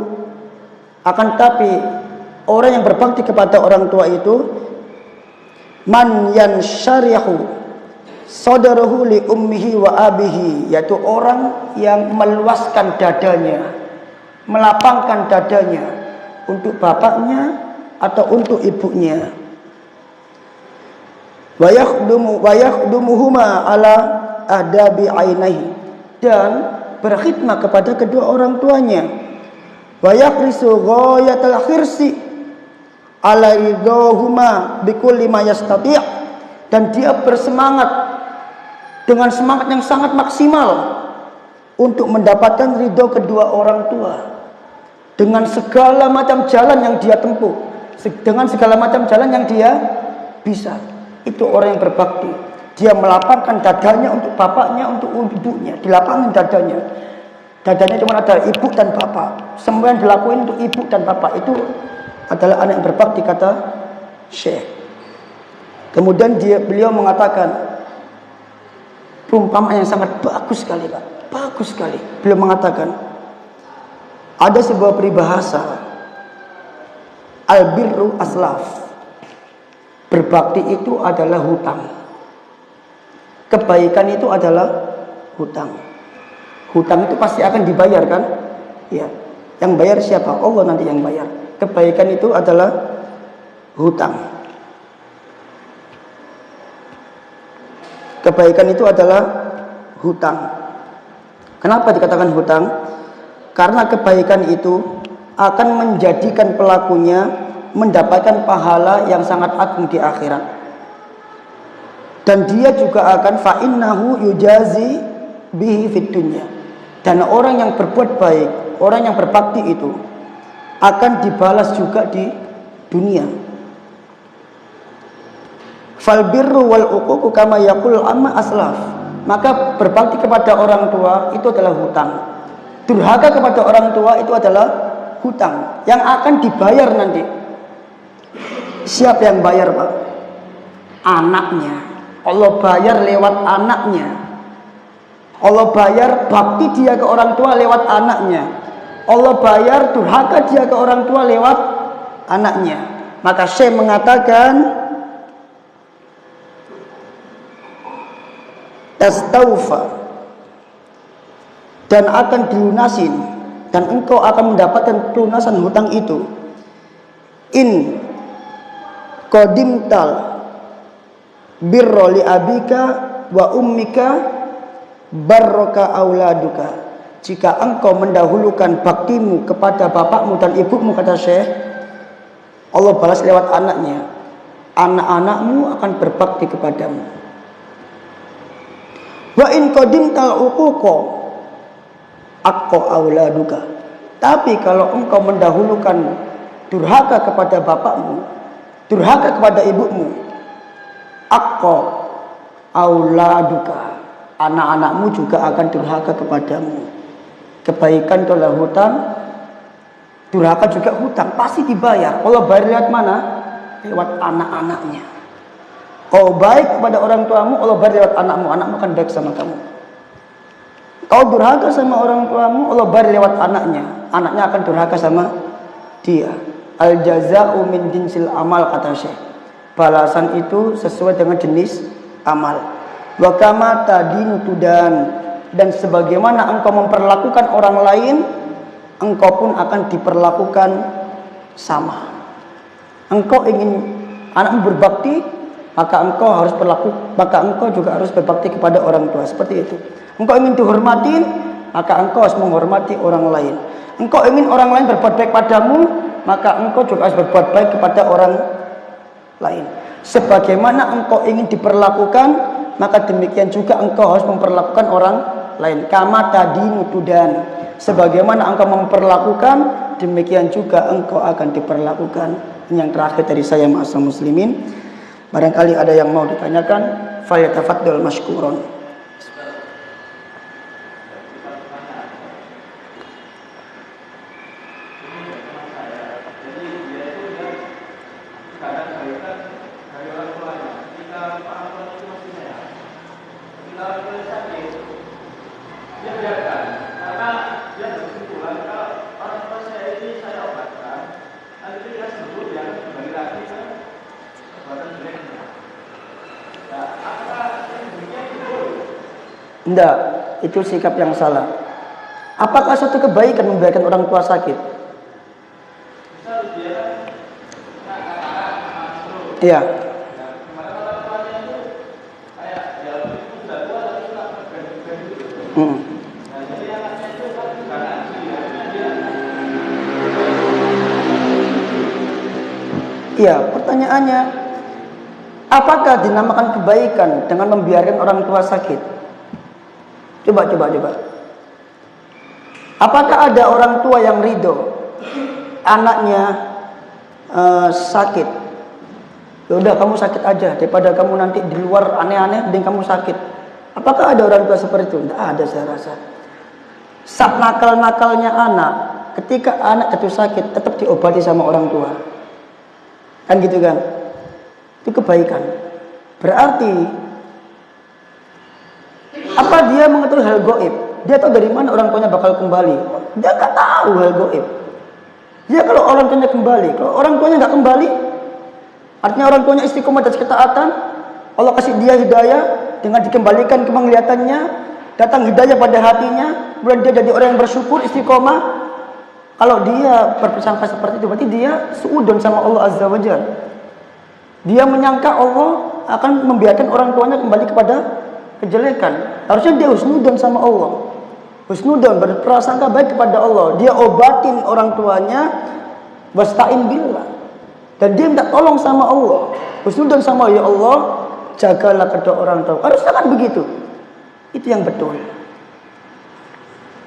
akan tapi orang yang berbakti kepada orang tua itu man yansyarihu sadruhu li ummihi wa abihi, yaitu orang yang meluaskan dadanya, melapangkan dadanya untuk bapaknya atau untuk ibunya. Wa yakhdumuhuma ala adabi ainaihi, dan berkhidmat kepada kedua orang tuanya. Wa yakhrisu ghayatal khirsi ala ridhahuma bikulli ma yastati', dan dia bersemangat dengan semangat yang sangat maksimal untuk mendapatkan ridho kedua orang tua dengan segala macam jalan yang dia tempuh, dengan segala macam jalan yang dia bisa. Itu orang yang berbakti. Dia melapangkan dadanya untuk bapaknya, untuk ibunya, dilapangkan dadanya. Dadanya cuma ada ibu dan bapak. Semua yang dilakuin untuk ibu dan bapak. Itu adalah anak yang berbakti, kata Syekh. Kemudian beliau mengatakan perumpamaan yang sangat bagus sekali, Pak. Bagus sekali. Beliau mengatakan ada sebuah peribahasa, al-birru aslaf. Berbakti itu adalah hutang. Kebaikan itu adalah hutang. Hutang itu pasti akan dibayar, kan? Ya. Yang bayar siapa? Allah nanti yang bayar. Kebaikan itu adalah hutang. Kebaikan itu adalah hutang. Kenapa dikatakan hutang? Karena kebaikan itu akan menjadikan pelakunya mendapatkan pahala yang sangat agung di akhirat. Dan dia juga akan fa'innahu yujazi bihi fid dunya. Dan orang yang berbuat baik, orang yang berbakti itu akan dibalas juga di dunia. Fal birru wal uququ kama yaqul amma aslaf. Maka berbakti kepada orang tua itu adalah hutang. Durhaka kepada orang tua itu adalah hutang yang akan dibayar nanti. Siapa yang bayar, Pak? Anaknya. Allah bayar lewat anaknya. Allah bayar bakti dia ke orang tua lewat anaknya. Allah bayar durhaka dia ke orang tua lewat anaknya. Maka Syekh mengatakan tastaufa, dan akan dilunasin, dan engkau akan mendapatkan pelunasan hutang itu. In qadimtal birra li abika wa ummika barroka auladuka. Jika engkau mendahulukan baktimu kepada bapakmu dan ibumu, kata Syekh, Allah balas lewat anaknya. Anak-anakmu akan berbakti kepadamu. Wa in qadimtal uquqa aqqa auladuka. Tapi kalau engkau mendahulukan durhaka kepada bapakmu, durhaka kepada ibumu, aqqa auladuka, anak-anakmu juga akan durhaka kepadamu. Kebaikan itu adalah hutang, durhaka juga hutang, pasti dibayar. Allah bayar lewat mana? Lewat anak-anaknya. Kau baik kepada orang tuamu, Allah bayar lewat anakmu, anakmu akan baik sama kamu. Kau durhaka sama orang tuamu, Allah bayar lewat anaknya, anaknya akan durhaka sama dia. Al jaza'u min jinsil amal, kata Syekh. Balasan itu sesuai dengan jenis amal. Wa kama tadinu tudan, dan sebagaimana engkau memperlakukan orang lain, engkau pun akan diperlakukan sama. Engkau ingin anakmu berbakti, maka engkau juga harus berbakti kepada orang tua, seperti itu. Engkau ingin dihormatin, maka engkau harus menghormati orang lain. Engkau ingin orang lain berbuat baik padamu, maka engkau juga harus berbuat baik kepada orang lain. Sebagaimana engkau ingin diperlakukan, maka demikian juga engkau harus memperlakukan orang lain. Kama tadinu tudan, sebagaimana engkau memperlakukan, demikian juga engkau akan diperlakukan. Yang terakhir dari saya, ma'asyiral muslimin, barangkali ada yang mau ditanyakan, falyatafaddal mashkuron. Tidak, itu sikap yang salah. Apakah suatu kebaikan membiarkan orang tua sakit? Iya. Iya, pertanyaannya, apakah dinamakan kebaikan dengan membiarkan orang tua sakit? Coba. Apakah ada orang tua yang ridho anaknya sakit? Ya udah, kamu sakit aja daripada kamu nanti di luar aneh-aneh, mending kamu sakit. Apakah ada orang tua seperti itu? Tidak ada, saya rasa. Sak nakal-nakalnya anak, ketika anak itu sakit tetap diobati sama orang tua. Kan gitu kan? Itu kebaikan. Berarti apa dia mengetahui hal gaib? Dia tahu dari mana orang tuanya bakal kembali? Dia nggak tahu hal gaib. Dia kalau orang tuanya kembali, kalau orang tuanya nggak kembali, artinya orang tuanya istiqomah atas ketaatan, Allah kasih dia hidayah dengan dikembalikan ke penglihatannya, datang hidayah pada hatinya, kemudian dia jadi orang yang bersyukur, istiqomah. Kalau dia berprasangka seperti itu, berarti dia suudon sama Allah Azza wa Jalla. Dia menyangka Allah akan membiarkan orang tuanya kembali kepada kejelekan. Harusnya dia husnudon sama Allah. Husnudon, berprasangka baik kepada Allah. Dia obatin orang tuanya, wasta'in billah. Dan dia minta tolong sama Allah. Husnudon sama Allah, ya Allah, jagalah kedua orang tua. Harusnya kan begitu. Itu yang betul.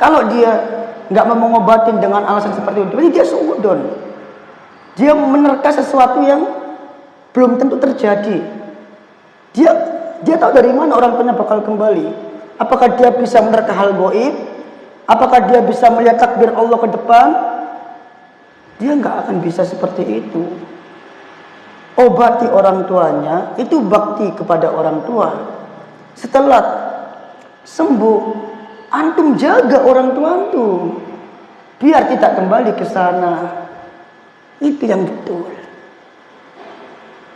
Kalau dia nggak mau mengobatin dengan alasan seperti itu, berarti dia suudon. Dia menerka sesuatu yang belum tentu terjadi. Dia tahu dari mana orang tuanya bakal kembali. Apakah dia bisa menerka hal gaib? Apakah dia bisa melihat takdir Allah ke depan? Dia nggak akan bisa seperti itu. Obati orang tuanya, itu bakti kepada orang tua. Setelah sembuh, antum jaga orang tua antum, biar tidak kembali ke sana. Itu yang betul.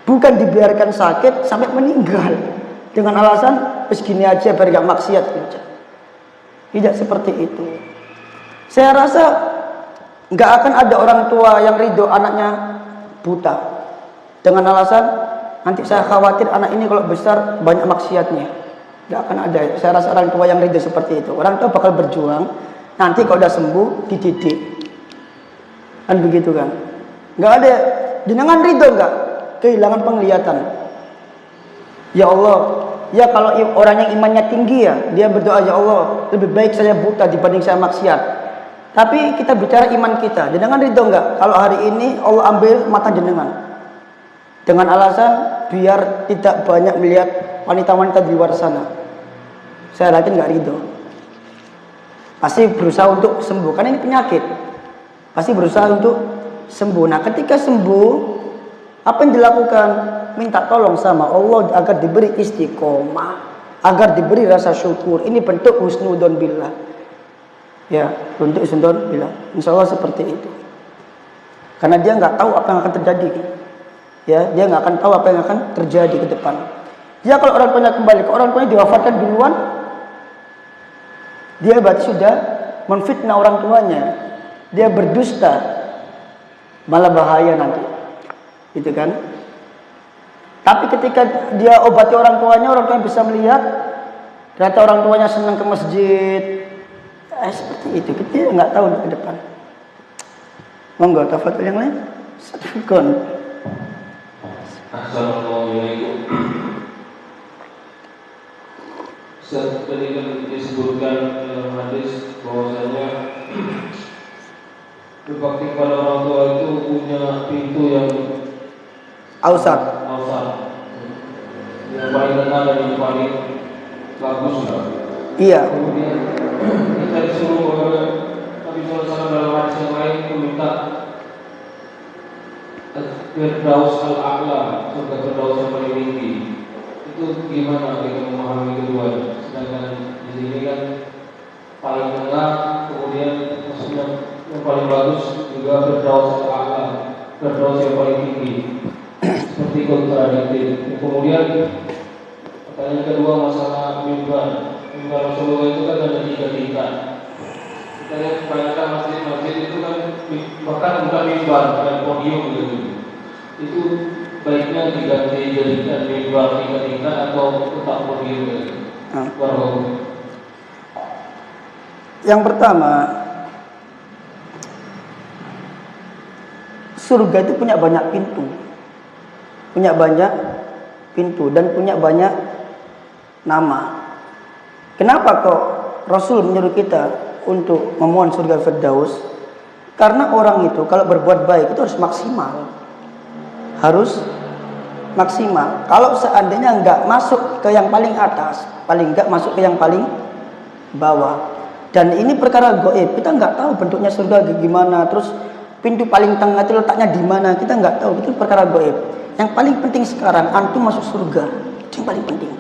Bukan dibiarkan sakit sampai meninggal dengan alasan begini aja biar gak maksiat. Tidak seperti itu. Saya rasa gak akan ada orang tua yang ridho anaknya buta dengan alasan nanti saya khawatir anak ini kalau besar banyak maksiatnya. Gak akan ada. Saya rasa orang tua yang ridho seperti itu. Orang tua bakal berjuang, nanti kalau udah sembuh dididik. Kan begitu kan? Gak ada. Jenengan ridho gak kehilangan penglihatan? Ya Allah, ya kalau orang yang imannya tinggi ya, dia berdoa, ya Allah, lebih baik saya buta dibanding saya maksiat. Tapi kita bicara iman kita. Jenengan ridho gak kalau hari ini Allah ambil mata jenengan dengan alasan biar tidak banyak melihat wanita-wanita di luar sana? Saya yakin gak ridho. Pasti berusaha untuk sembuh, karena ini penyakit. Pasti berusaha untuk sembuh. Nah, ketika sembuh, apa yang dilakukan? Minta tolong sama Allah agar diberi istiqomah, agar diberi rasa syukur. Ini bentuk husnudon billah. Ya, bentuk husnudon billah. Insya Allah seperti itu. Karena dia nggak tahu apa yang akan terjadi. Ya, dia nggak akan tahu apa yang akan terjadi ke depan. Ya, kalau orang tuanya kembali, kalau orang tuanya diwafatkan duluan, dia berarti sudah menfitnah orang tuanya. Dia berdusta, malah bahaya nanti. Gitu kan? Tapi ketika dia obati orang tuanya bisa melihat ternyata orang tuanya senang ke masjid. Seperti itu. Kita nggak tahu ke depan. Monggo tafadhol yang lain. Silakan. Assalamualaikum. Tadi kan disebutkan dalam hadis bahwasanya berbakti pada orang tua itu punya pintu yang Ausat. Yang paling tenang dan yang paling bagus. Iya. Kemudian kita disuruh oleh Nabi SAW dalam hadis yang lain meminta Firdaus al-A'la, surga Firdaus yang paling tinggi. Itu gimana kita memahami keduanya? Sedangkan di sini kan paling tengah, kemudian maksudnya yang paling bagus juga Firdaus al-A'la, Firdaus yang paling tinggi. Seperti kontradiktif. Kemudian pertanyaan kedua masalah mimbar. Mimbar Rasulullah itu kan ada 3 tingkat. Kita lihat kebanyakan masjid-masjid itu kan bahkan bukan mimbar, bukan podium gitu. Itu baiknya diganti jadikan di dua tingkat atau tetap begitu? Yang pertama, surga itu punya banyak pintu. Punya banyak pintu dan punya banyak nama. Kenapa kok Rasul menyuruh kita untuk memohon surga Firdaus? Karena orang itu kalau berbuat baik itu harus maksimal. Harus maksimal. Kalau seandainya nggak masuk ke yang paling atas, paling nggak masuk ke yang paling bawah. Dan ini perkara gaib. Kita nggak tahu bentuknya surga gimana. Terus pintu paling tengah itu letaknya di mana? Kita nggak tahu. Itu perkara gaib. Yang paling penting sekarang antum masuk surga. Itu yang paling penting.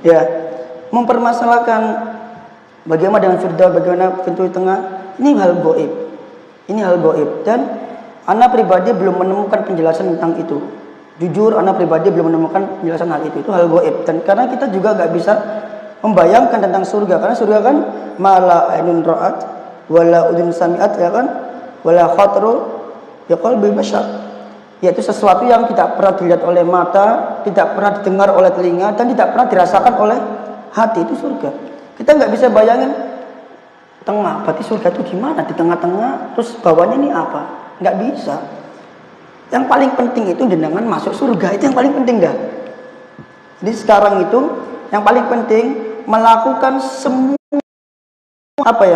Ya, mempermasalahkan bagaimana dengan Firdaus, bagaimana pintu tengah, ini hal gaib. Ini hal gaib dan ana pribadi belum menemukan penjelasan tentang itu. Jujur, ana pribadi belum menemukan penjelasan hal itu. Itu hal gaib. Dan karena kita juga nggak bisa membayangkan tentang surga, karena surga kan mala ainun ra'at wala udun sami'at, ya kan, wala khatru ya qalbi bashar, yaitu sesuatu yang tidak pernah dilihat oleh mata, tidak pernah didengar oleh telinga, dan tidak pernah dirasakan oleh hati. Itu surga. Kita nggak bisa bayangin tengah, berarti surga itu gimana? Di tengah-tengah, terus bawahnya ini apa? Nggak bisa. Yang paling penting itu jenengan masuk surga, itu yang paling penting dah. Jadi sekarang itu yang paling penting melakukan semua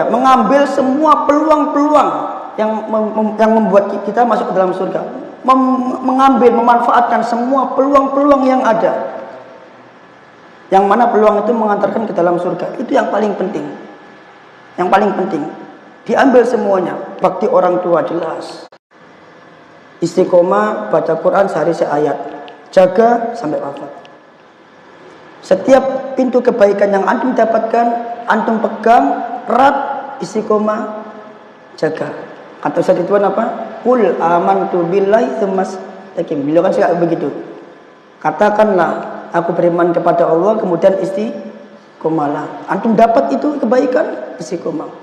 mengambil semua peluang-peluang yang membuat kita masuk ke dalam surga. Mengambil, memanfaatkan semua peluang-peluang yang ada. Yang mana peluang itu mengantarkan ke dalam surga. Itu yang paling penting. Yang paling penting. Diambil semuanya. Bakti orang tua jelas. Istiqomah baca Quran sehari seayat. Jaga sampai wafat. Setiap pintu kebaikan yang antum dapatkan, antum pegang erat, istiqomah, jaga. Kata Ustaz Ridwan apa? Qul amantu billahi tsumma istaqim. Beliau kan suka begitu. Katakanlah aku beriman kepada Allah, kemudian istiqomahlah. Antum dapat itu kebaikan, istiqomah.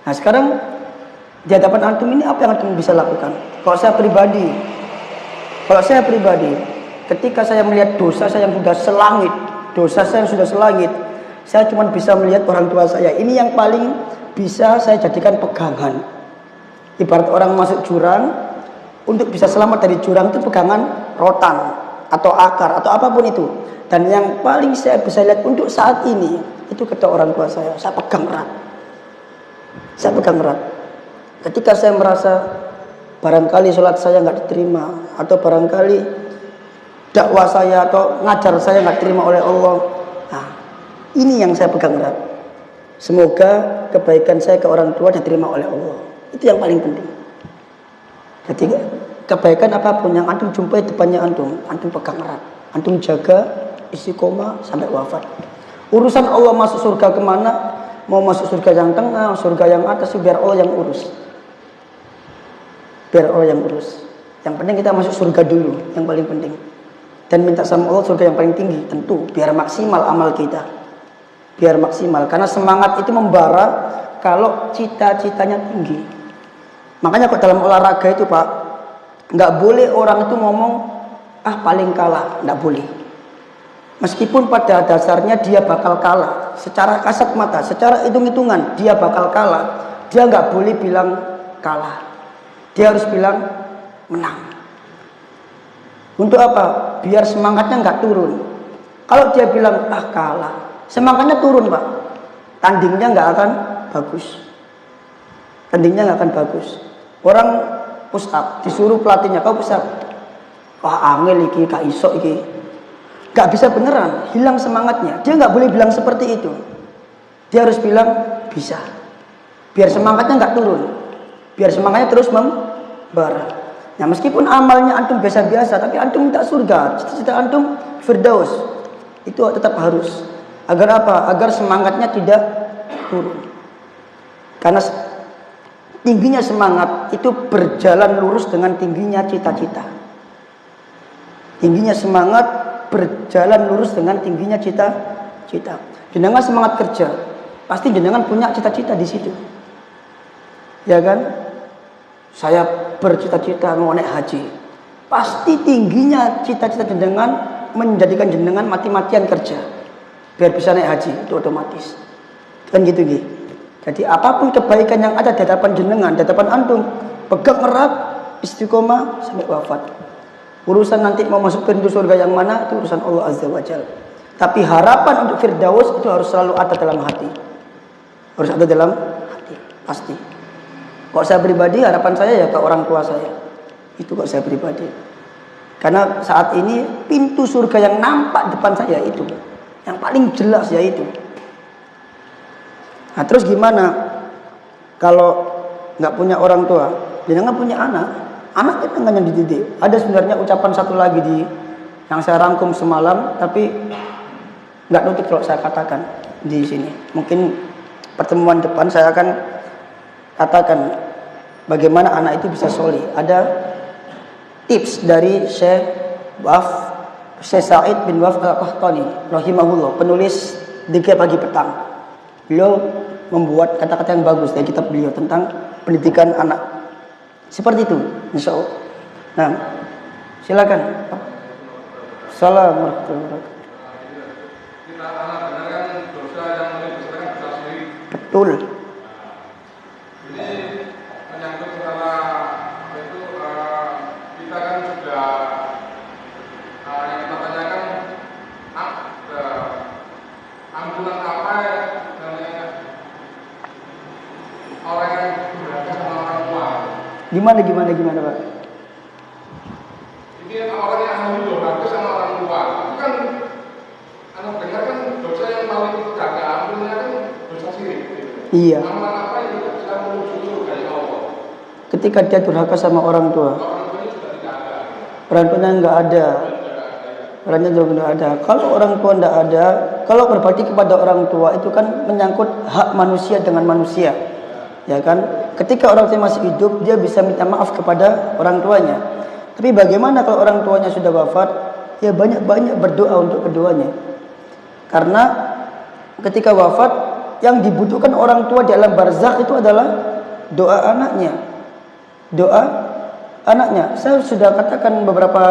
Nah sekarang di hadapan antum ini apa yang antum bisa lakukan? Kalau saya pribadi, ketika saya melihat dosa saya yang sudah selangit, saya cuma bisa melihat orang tua saya. Ini yang paling bisa saya jadikan pegangan. Ibarat orang masuk jurang, untuk bisa selamat dari jurang itu pegangan rotan atau akar atau apapun itu. Dan yang paling saya bisa lihat untuk saat ini itu kedua orang tua saya. Saya pegang erat. Ketika saya merasa barangkali sholat saya nggak diterima, atau barangkali dakwah saya atau ngajar saya nggak diterima oleh Allah, nah ini yang saya pegang erat. Semoga kebaikan saya ke orang tua diterima oleh Allah. Itu yang paling penting. Jadi kebaikan apapun yang antum jumpai depannya antum pegang erat. Antum jaga istiqomah sampai wafat. Urusan Allah masuk surga kemana, mau masuk surga yang tengah, surga yang atas, biar Allah yang urus. Yang penting kita masuk surga dulu, yang paling penting. Dan minta sama Allah surga yang paling tinggi, tentu biar maksimal amal kita. Biar maksimal, karena semangat itu membara kalau cita-citanya tinggi. Makanya kok dalam olahraga itu Pak, nggak boleh orang itu ngomong paling kalah, nggak boleh. Meskipun pada dasarnya dia bakal kalah, secara kasat mata, secara hitung-hitungan dia bakal kalah, dia nggak boleh bilang kalah. Dia harus bilang menang. Untuk apa? Biar semangatnya nggak turun. Kalau dia bilang kalah, semangatnya turun Pak. Tandingnya nggak akan bagus. Orang push up, disuruh pelatihnya kau push up. Wah angel iki, gak iso iki. Gak bisa beneran, hilang semangatnya. Dia nggak boleh bilang seperti itu. Dia harus bilang bisa. Biar semangatnya nggak turun. Biar semangatnya terus membara. Nah meskipun amalnya antum biasa-biasa, tapi antum minta surga, cita-cita antum Firdaus, itu tetap harus. Agar apa? Agar semangatnya tidak turun. Karena tingginya semangat itu berjalan lurus dengan tingginya cita-cita. Tingginya semangat berjalan lurus dengan tingginya cita-cita. Jenengan semangat kerja, pasti jenengan punya cita-cita di situ. Ya kan? Saya bercita-cita mau naik haji. pasti tingginya cita-cita jenengan menjadikan jenengan mati-matian kerja biar bisa naik haji, itu otomatis. Kan gitu gitu. Jadi apapun kebaikan yang ada di hadapan jenengan, di hadapan antum, pegang erat, istiqomah sampai wafat. Urusan nanti mau masuk pintu surga yang mana itu urusan Allah Azza wa Jalla. Tapi harapan untuk Firdaus itu harus selalu ada dalam hati. Harus ada dalam hati, pasti. Kok saya pribadi, harapan saya ya ke orang tua saya. Itu kok saya pribadi. Karena saat ini pintu surga yang nampak depan saya itu, yang paling jelas ya itu. Nah terus gimana kalau nggak punya orang tua, jangan punya anak. Anak itu kan yang dididik. Ada sebenarnya ucapan satu lagi yang saya rangkum semalam, tapi nggak nutup kalau saya katakan di sini. Mungkin pertemuan depan saya akan katakan bagaimana anak itu bisa solih. Ada tips dari Syekh Sa'id bin Waf Al-Qahtani rahimahullah, penulis Dikir Pagi Petang. Beliau membuat kata-kata yang bagus dari kitab beliau tentang pendidikan anak. Seperti itu, insya Allah. Nah, silakan. Assalamualaikum warahmatullahi wabarakatuh. Betul. Ini menyangkut masalah itu kita kan sudah yang kita tanyakan ampunan apa ya namanya orang yang durhaka sama orang tua. Gimana Pak? Ini orang yang ahli durhaka sama orang tua. Itu kan anak dengar kan dosa yang paling jaga ampunnya kan dosa sirik. Iya. Amalan apa yang tidak bisa menuju surga ya Allah? Ketika dia durhaka sama orang tua, Orang tuanya sudah tidak ada. orang tuanya nggak ada. Orangnya juga nggak ada. Kalau orang tua nggak ada, kalau berbakti kepada orang tua itu kan menyangkut hak manusia dengan manusia, ya kan? Ketika orang tua masih hidup, dia bisa minta maaf kepada orang tuanya. Tapi bagaimana kalau orang tuanya sudah wafat? Ya banyak-banyak berdoa untuk keduanya. Karena ketika wafat, yang dibutuhkan orang tua di alam barzakh itu adalah doa anaknya. Doa anaknya. Saya sudah katakan beberapa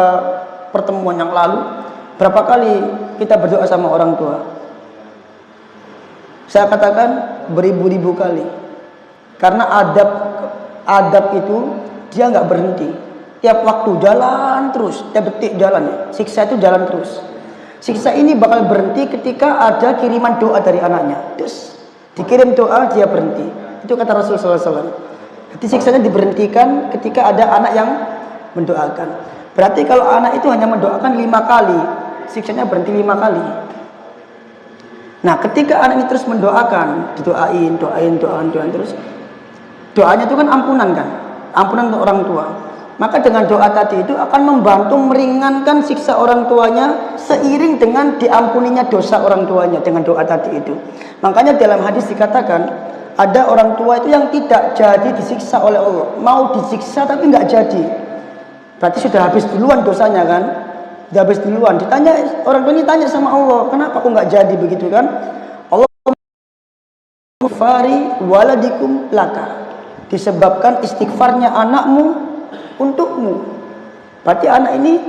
pertemuan yang lalu, berapa kali kita berdoa sama orang tua. Saya katakan beribu-ribu kali. Karena adab itu dia nggak berhenti. Tiap waktu jalan terus, tiap detik jalan. Siksa itu jalan terus. Siksa ini bakal berhenti ketika ada kiriman doa dari anaknya. Terus dikirim doa dia berhenti. Itu kata Rasulullah SAW. Jadi siksanya diberhentikan ketika ada anak yang mendoakan. Berarti kalau anak itu hanya mendoakan 5 kali, siksanya berhenti 5 kali. Nah, ketika anak ini terus mendoakan, doain terus. Doanya itu kan ampunan untuk orang tua. Maka dengan doa tadi itu akan membantu meringankan siksa orang tuanya seiring dengan diampuninya dosa orang tuanya dengan doa tadi itu. Makanya dalam hadis dikatakan ada orang tua itu yang tidak jadi disiksa oleh Allah, mau disiksa tapi nggak jadi. Berarti sudah habis duluan dosanya kan? Sudah habis duluan. Ditanya orang tua ini tanya sama Allah, kenapa kok nggak jadi begitu kan? Allah fari waladikum laka. Disebabkan istighfarnya anakmu untukmu. Berarti anak ini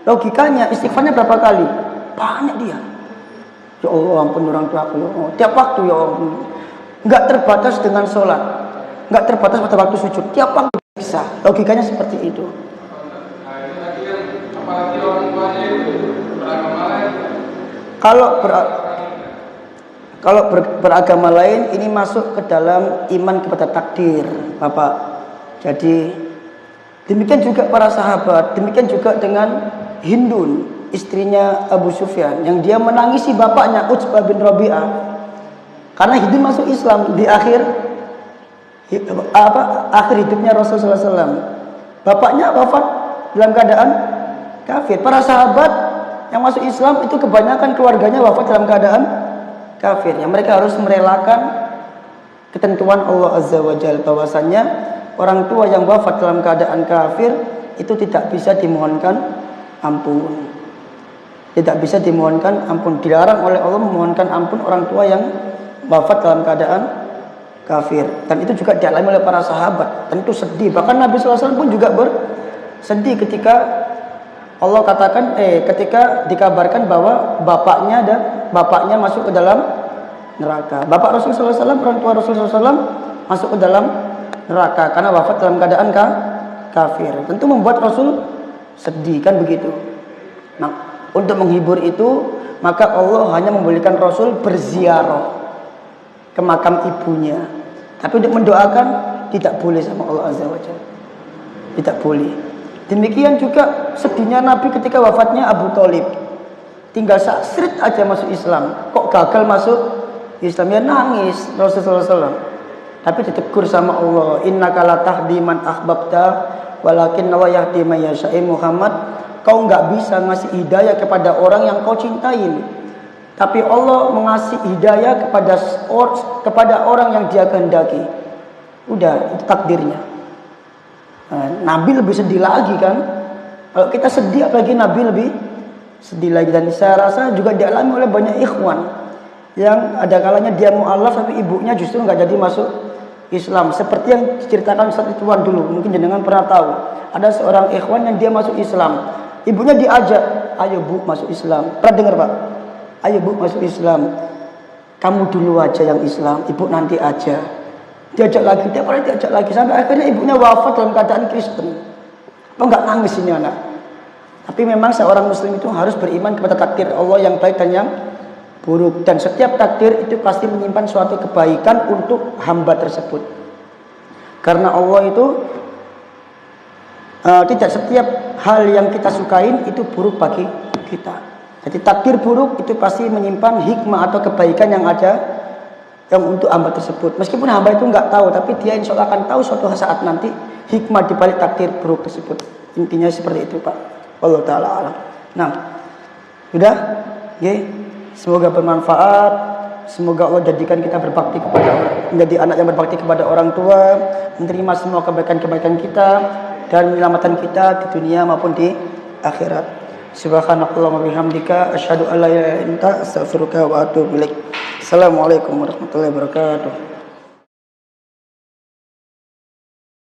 logikanya istighfarnya berapa kali? Banyak dia. Ya Allah ampun orang tua aku ya Allah. Tiap waktu ya Allah. Enggak terbatas dengan sholat, enggak terbatas pada waktu sujud. Tiap waktu bisa. Logikanya seperti itu. Nah ini lagi kan apalagi orang tuanya itu beragama lain. Kalau beragama lain ini masuk ke dalam iman kepada takdir, Bapak. Jadi demikian juga para sahabat, demikian juga dengan Hindun, istrinya Abu Sufyan, yang dia menangisi bapaknya Utsbah bin Rabi'ah. Karena Hindun masuk Islam di akhir hidupnya Rasulullah SAW. Bapaknya wafat dalam keadaan kafir. Para sahabat yang masuk Islam itu kebanyakan keluarganya wafat dalam keadaan kafir. Yang mereka harus merelakan ketentuan Allah Azza wa Jalla bahwasannya orang tua yang wafat dalam keadaan kafir itu tidak bisa dimohonkan ampun. Tidak bisa dimohonkan ampun. Dilarang oleh Allah memohonkan ampun orang tua yang wafat dalam keadaan kafir. Dan itu juga dialami oleh para sahabat. Tentu sedih. Bahkan Nabi SAW pun juga bersedih ketika Allah katakan ketika dikabarkan bahwa bapaknya masuk ke dalam neraka. Bapak Rasulullah SAW, orang tua Rasulullah SAW masuk ke dalam neraka karena wafat dalam keadaan kafir. Tentu membuat Rasul sedih, kan begitu. Nah, untuk menghibur itu maka Allah hanya membolehkan Rasul berziarah ke makam ibunya. Tapi untuk mendoakan tidak boleh sama Allah Azza wa Jalla. Tidak boleh. Demikian juga sedihnya Nabi ketika wafatnya Abu Thalib. Tinggal sakit aja masuk Islam, kok gagal masuk Islam, ya nangis Rasulullah SAW. Tapi ditegur sama Allah, innaka la tahdi man ahbabta walakin Allah yahdi man yasha. Muhammad, kau nggak bisa ngasih hidayah kepada orang yang kau cintain, tapi Allah mengasih hidayah kepada orang yang Dia kehendaki. Udah, itu takdirnya. Nabi lebih sedih lagi kan. Kalau kita sedih, apalagi Nabi lebih sedih lagi. Dan saya rasa juga dialami oleh banyak ikhwan yang ada kalanya dia mu'alaf tapi ibunya justru nggak jadi masuk Islam. Seperti yang diceritakan Ustaz Ridwan dulu, mungkin jenengan pernah tahu. Ada seorang ikhwan yang dia masuk Islam, ibunya diajak, ayo bu masuk Islam. Pernah dengar Pak? Ayo bu masuk Islam. Kamu dulu aja yang Islam, ibu nanti aja. Diajak lagi, tiap hari diajak lagi, sampai akhirnya ibunya wafat dalam keadaan Kristen. Apa nggak nangis ini anak? Tapi memang seorang muslim itu harus beriman kepada takdir Allah yang baik dan yang buruk. Dan setiap takdir itu pasti menyimpan suatu kebaikan untuk hamba tersebut. Karena Allah itu tidak setiap hal yang kita sukain itu buruk bagi kita. Jadi takdir buruk itu pasti menyimpan hikmah atau kebaikan yang ada yang untuk hamba tersebut. Meskipun hamba itu nggak tahu, tapi dia insya Allah akan tahu suatu saat nanti hikmah di balik takdir buruk tersebut. Intinya seperti itu Pak. Allah Ta'ala alam. Nah, sudah? Okay. Semoga bermanfaat. Semoga Allah jadikan kita berbakti menjadi anak yang berbakti kepada orang tua, menerima semua kebaikan-kebaikan kita dan menyelamatkan kita di dunia maupun di akhirat. Subhanakallahumma bihamdika asyhadu an la ilaha illa anta astaghfiruka wa atubu ilaik. Assalamualaikum warahmatullahi wabarakatuh.